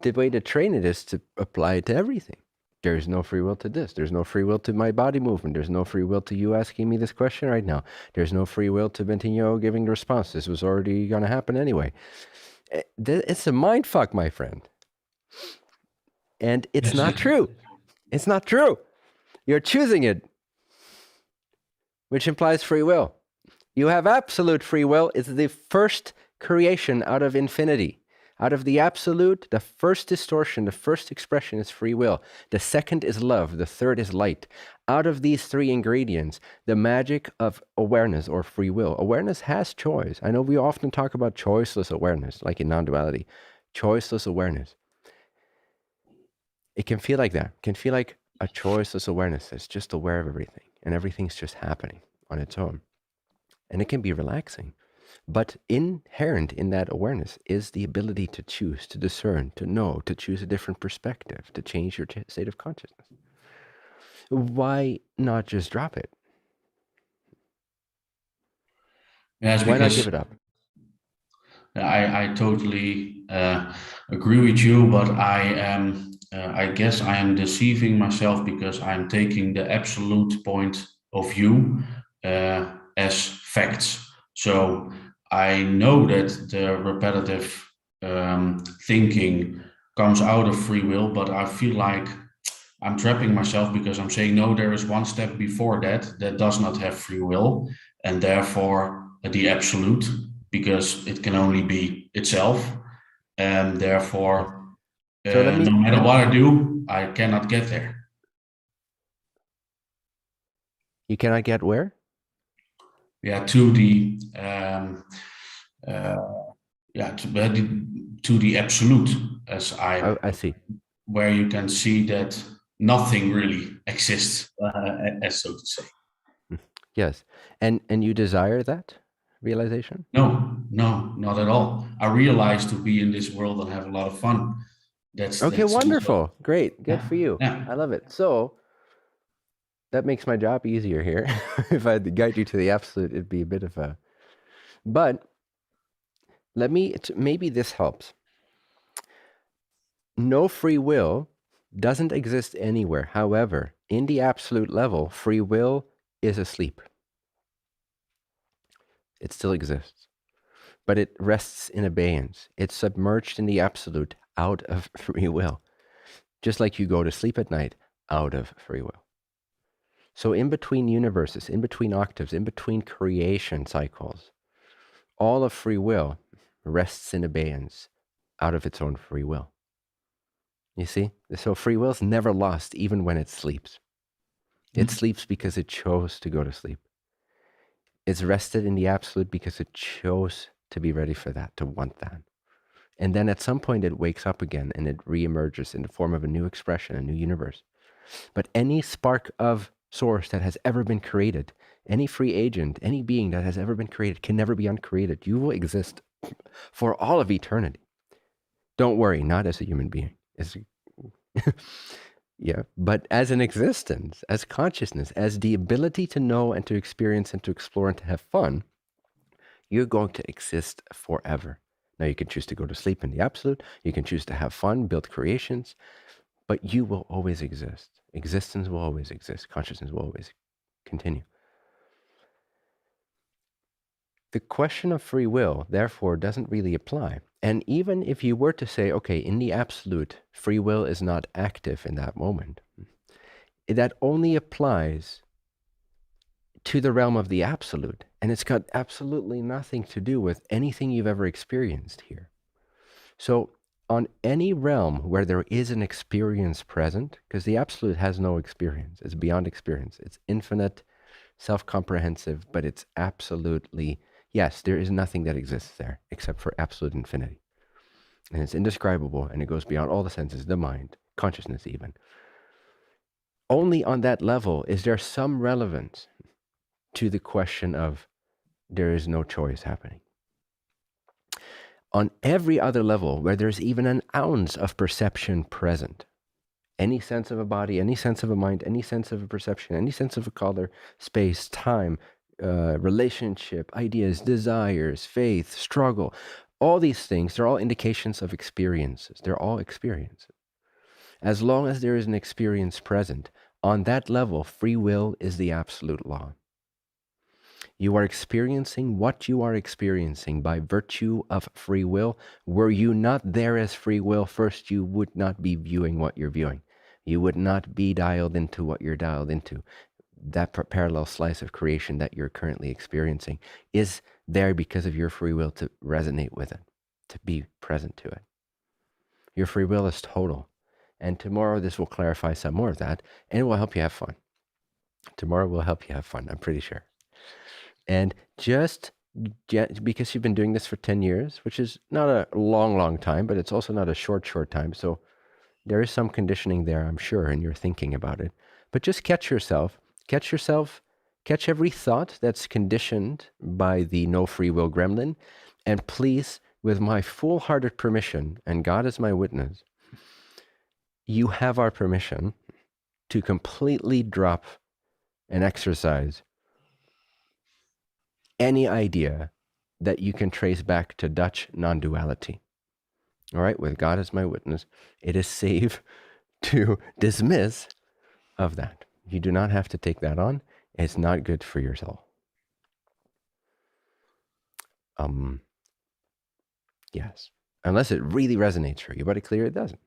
S1: the way to train it is to apply it to everything. There's no free will to this. There's no free will to my body movement. There's no free will to you asking me this question right now. There's no free will to Bentinho giving the response. This was already going to happen anyway. It's a mind fuck, my friend. And it's not true. It's not true. You're choosing it, which implies free will. You have absolute free will. It's the first creation out of infinity. Out of the absolute, the first distortion, the first expression is free will. The second is love. The third is light. Out of these three ingredients, the magic of awareness or free will. Awareness has choice. I know we often talk about choiceless awareness, like in non-duality. Choiceless awareness. It can feel like that. It can feel like a choiceless awareness that's just aware of everything, and everything's just happening on its own. And it can be relaxing. But inherent in that awareness is the ability to choose, to discern, to know, to choose a different perspective, to change your state of consciousness. Why not just drop it?
S7: Yes,
S1: Why not
S7: because
S1: give it up?
S7: I totally agree with you, but I guess I am deceiving myself because I'm taking the absolute point of view as facts. So I know that the repetitive thinking comes out of free will, but I feel like I'm trapping myself because I'm saying, no, there is one step before that does not have free will, and therefore the absolute, because it can only be itself, and therefore
S1: So
S7: no matter what I do, I cannot get there.
S1: You cannot get where?
S7: Yeah, to the to the absolute, as
S1: I see.
S7: where you can see that nothing really exists, as so to say.
S1: Yes. And you desire that realization?
S7: No, not at all. I realize to be in this world and have a lot of fun. That's
S1: Okay, wonderful. Great. Good
S7: Yeah,
S1: for you.
S7: yeah.
S1: I love it. So that makes my job easier here. If I had to guide you to the absolute, it'd be a bit of a... But maybe this helps. No free will doesn't exist anywhere. However, in the absolute level, free will is asleep. It still exists, but it rests in abeyance. It's submerged in the absolute out of free will, just like you go to sleep at night out of free will. So in between universes, in between octaves, in between creation cycles, all of free will rests in abeyance out of its own free will. You see? So free will is never lost, even when it sleeps. It sleeps because it chose to go to sleep. It's rested in the absolute because it chose to be ready for that, to want that. And then at some point it wakes up again and it reemerges in the form of a new expression, a new universe. But any spark of source that has ever been created Any free agent, any being that has ever been created can never be uncreated. You will exist for all of eternity. Don't worry, not as a human being. Yeah, but as an existence, as consciousness, as the ability to know and to experience and to explore and to have fun, you're going to exist forever. Now, you can choose to go to sleep in the absolute. You can choose to have fun, build creations, but you will always exist. Existence will always exist. Consciousness will always continue. The question of free will, therefore, doesn't really apply. And even if you were to say, okay, in the absolute, free will is not active in that moment, that only applies to the realm of the absolute. And it's got absolutely nothing to do with anything you've ever experienced here. So on any realm where there is an experience present, because the absolute has no experience, it's beyond experience, it's infinite, self-comprehensive, but it's absolutely, yes, there is nothing that exists there except for absolute infinity. And it's indescribable, and it goes beyond all the senses, the mind, consciousness even. Only on that level is there some relevance to the question of there is no choice happening. On every other level where there's even an ounce of perception present, any sense of a body, any sense of a mind, any sense of a perception, any sense of a color, space, time, relationship, ideas, desires, faith, struggle, all these things, they're all indications of experiences. They're all experiences. As long as there is an experience present, on that level, free will is the absolute law. You are experiencing what you are experiencing by virtue of free will. Were you not there as free will, first you would not be viewing what you're viewing. You would not be dialed into what you're dialed into. That parallel slice of creation that you're currently experiencing is there because of your free will to resonate with it, to be present to it. Your free will is total. And tomorrow this will clarify some more of that, and it will help you have fun. Tomorrow will help you have fun, I'm pretty sure. And just because you've been doing this for 10 years, which is not a long time, but it's also not a short time. So there is some conditioning there, I'm sure, and you're thinking about it. But just catch yourself, catch every thought that's conditioned by the no free will gremlin. And please, with my full-hearted permission, and God is my witness, you have our permission to completely drop and exercise any idea that you can trace back to Dutch non-duality. All right, with God as my witness, it is safe to dismiss of that. You do not have to take that on. It's not good for your soul. Yes, unless it really resonates for you, but it clearly doesn't.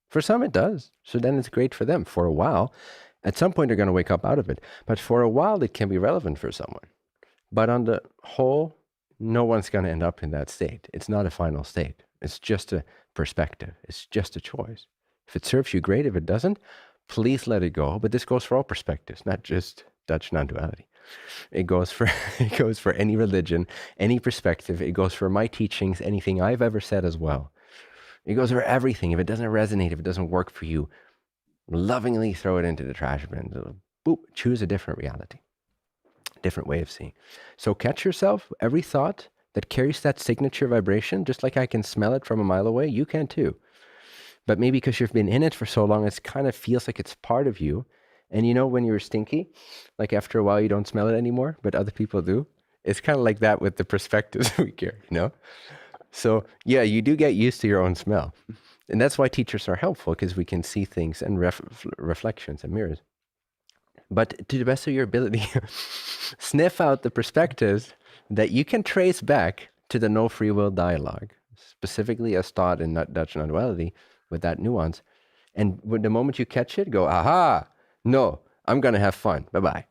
S1: For some it does, so then it's great for them. For a while, at some point they're going to wake up out of it, but for a while it can be relevant for someone. But on the whole, no one's going to end up in that state. It's not a final state. It's just a perspective. It's just a choice. If it serves you, great. If it doesn't, please let it go. But this goes for all perspectives, not just Dutch non-duality. It goes for any religion, any perspective. It goes for my teachings, anything I've ever said as well. It goes for everything. If it doesn't resonate, if it doesn't work for you, lovingly throw it into the trash bin. Boop, choose a different reality. Different way of seeing. So catch yourself, every thought that carries that signature vibration, just like I can smell it from a mile away, you can too. But maybe because you've been in it for so long, it kind of feels like it's part of you. And you know when you're stinky, like after a while you don't smell it anymore, but other people do? It's kind of like that with the perspectives we carry, you know? So yeah, you do get used to your own smell. And that's why teachers are helpful, because we can see things and reflections and mirrors. But to the best of your ability, sniff out the perspectives that you can trace back to the no free will dialogue, specifically as taught in Dutch non-duality with that nuance. And when the moment you catch it, go, aha, no, I'm going to have fun. Bye-bye.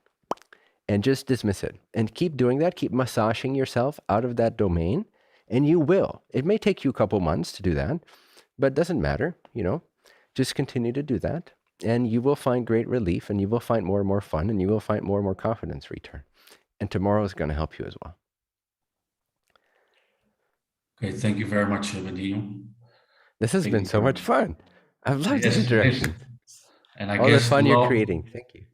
S1: And just dismiss it. And keep doing that. Keep massaging yourself out of that domain. And you will. It may take you a couple months to do that, but it doesn't matter, you know. Just continue to do that. And you will find great relief, and you will find more and more fun, and you will find more and more confidence return. And tomorrow is going to help you as well.
S7: Okay, thank you very much, Bentinho.
S1: This has been so much fun. I've loved this interaction.
S7: And I
S1: all
S7: guess
S1: the fun you're creating. Thank you.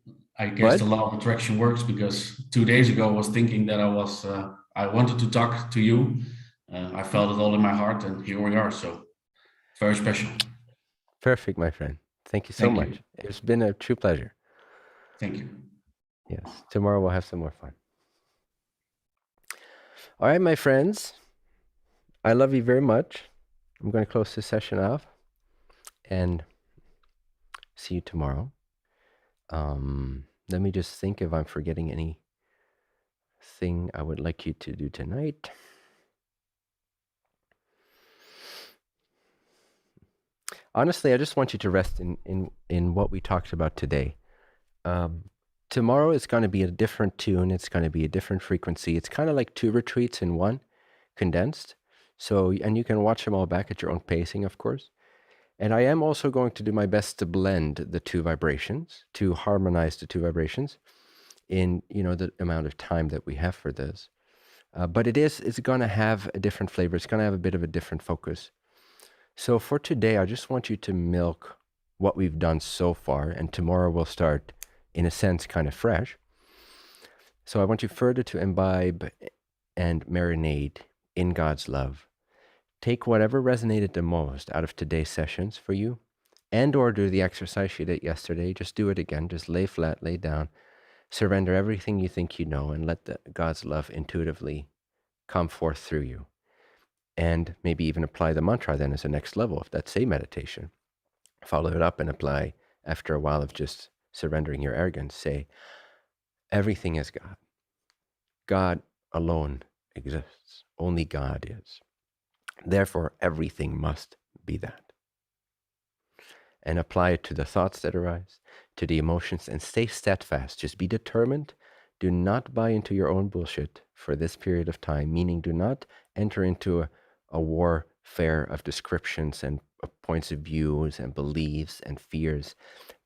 S7: I guess
S1: What?
S7: the law of attraction works, because 2 days ago I was thinking that I wanted to talk to you. I felt it all in my heart, and here we are. So very special.
S1: Perfect, my friend. Thank you so
S7: Thank you.
S1: much. It's been a true pleasure.
S7: Thank you.
S1: Yes. Tomorrow we'll have some more fun. All right, my friends. I love you very much. I'm going to close this session off and see you tomorrow. Let me just think if I'm forgetting anything I would like you to do tonight. Honestly, I just want you to rest in what we talked about today. Tomorrow is going to be a different tune. It's going to be a different frequency. It's kind of like 2 retreats in one, condensed. So, and you can watch them all back at your own pacing, of course. And I am also going to do my best to blend the 2 vibrations, to harmonize the 2 vibrations in, the amount of time that we have for this. But it's going to have a different flavor. It's going to have a bit of a different focus. So for today, I just want you to milk what we've done so far, and tomorrow we'll start, in a sense, kind of fresh. So I want you further to imbibe and marinate in God's love. Take whatever resonated the most out of today's sessions for you, and or do the exercise you did yesterday. Just do it again. Just lay flat, lay down, surrender everything you think you know, and let God's love intuitively come forth through you. And maybe even apply the mantra then as a next level of that same meditation. Follow it up and apply, after a while of just surrendering your arrogance, say, everything is God. God alone exists. Only God is. Therefore, everything must be that. And apply it to the thoughts that arise, to the emotions, and stay steadfast. Just be determined. Do not buy into your own bullshit for this period of time, meaning do not enter into a warfare of descriptions and points of views and beliefs and fears.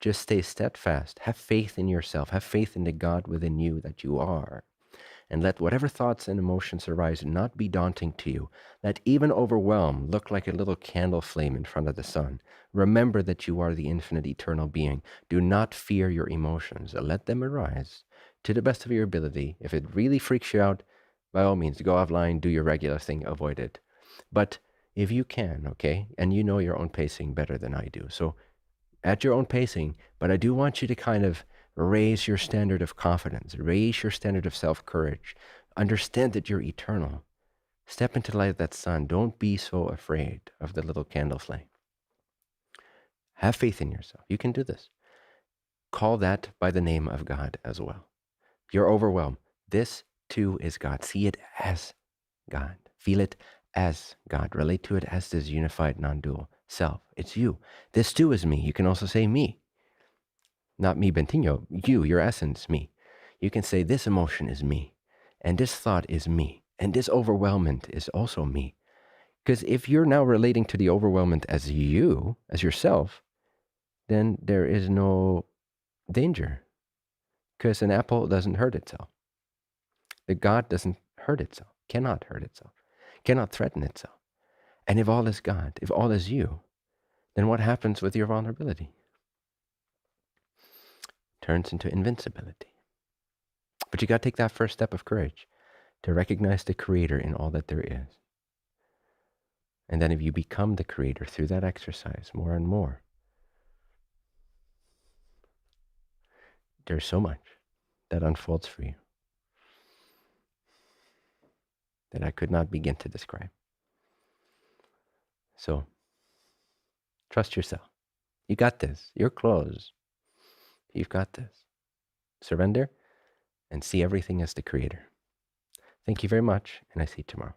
S1: Just stay steadfast. Have faith in yourself. Have faith in the God within you that you are. And let whatever thoughts and emotions arise not be daunting to you. Let even overwhelm look like a little candle flame in front of the sun. Remember that you are the infinite eternal being. Do not fear your emotions. Let them arise to the best of your ability. If it really freaks you out, by all means, go offline, do your regular thing, avoid it. But if you can, okay, and you know your own pacing better than I do, so at your own pacing, but I do want you to kind of raise your standard of confidence, raise your standard of self-courage. Understand that you're eternal. Step into the light of that sun. Don't be so afraid of the little candle flame. Have faith in yourself. You can do this. Call that by the name of God as well. You're overwhelmed. This too is God. See it as God. Feel it as God. Relate to it as this unified, non-dual self. It's you. This too is me. You can also say me. Not me, Bentinho. You, your essence, me. You can say this emotion is me. And this thought is me. And this overwhelmment is also me. Because if you're now relating to the overwhelmment as you, as yourself, then there is no danger. Because an apple doesn't hurt itself. The God doesn't hurt itself, cannot hurt itself, cannot threaten itself. And if all is God, if all is you, then what happens with your vulnerability? Turns into invincibility. But you got to take that first step of courage to recognize the creator in all that there is. And then if you become the creator through that exercise more and more, there's so much that unfolds for you that I could not begin to describe. So, trust yourself. You got this. You're close. You've got this. Surrender and see everything as the creator. Thank you very much, and I see you tomorrow.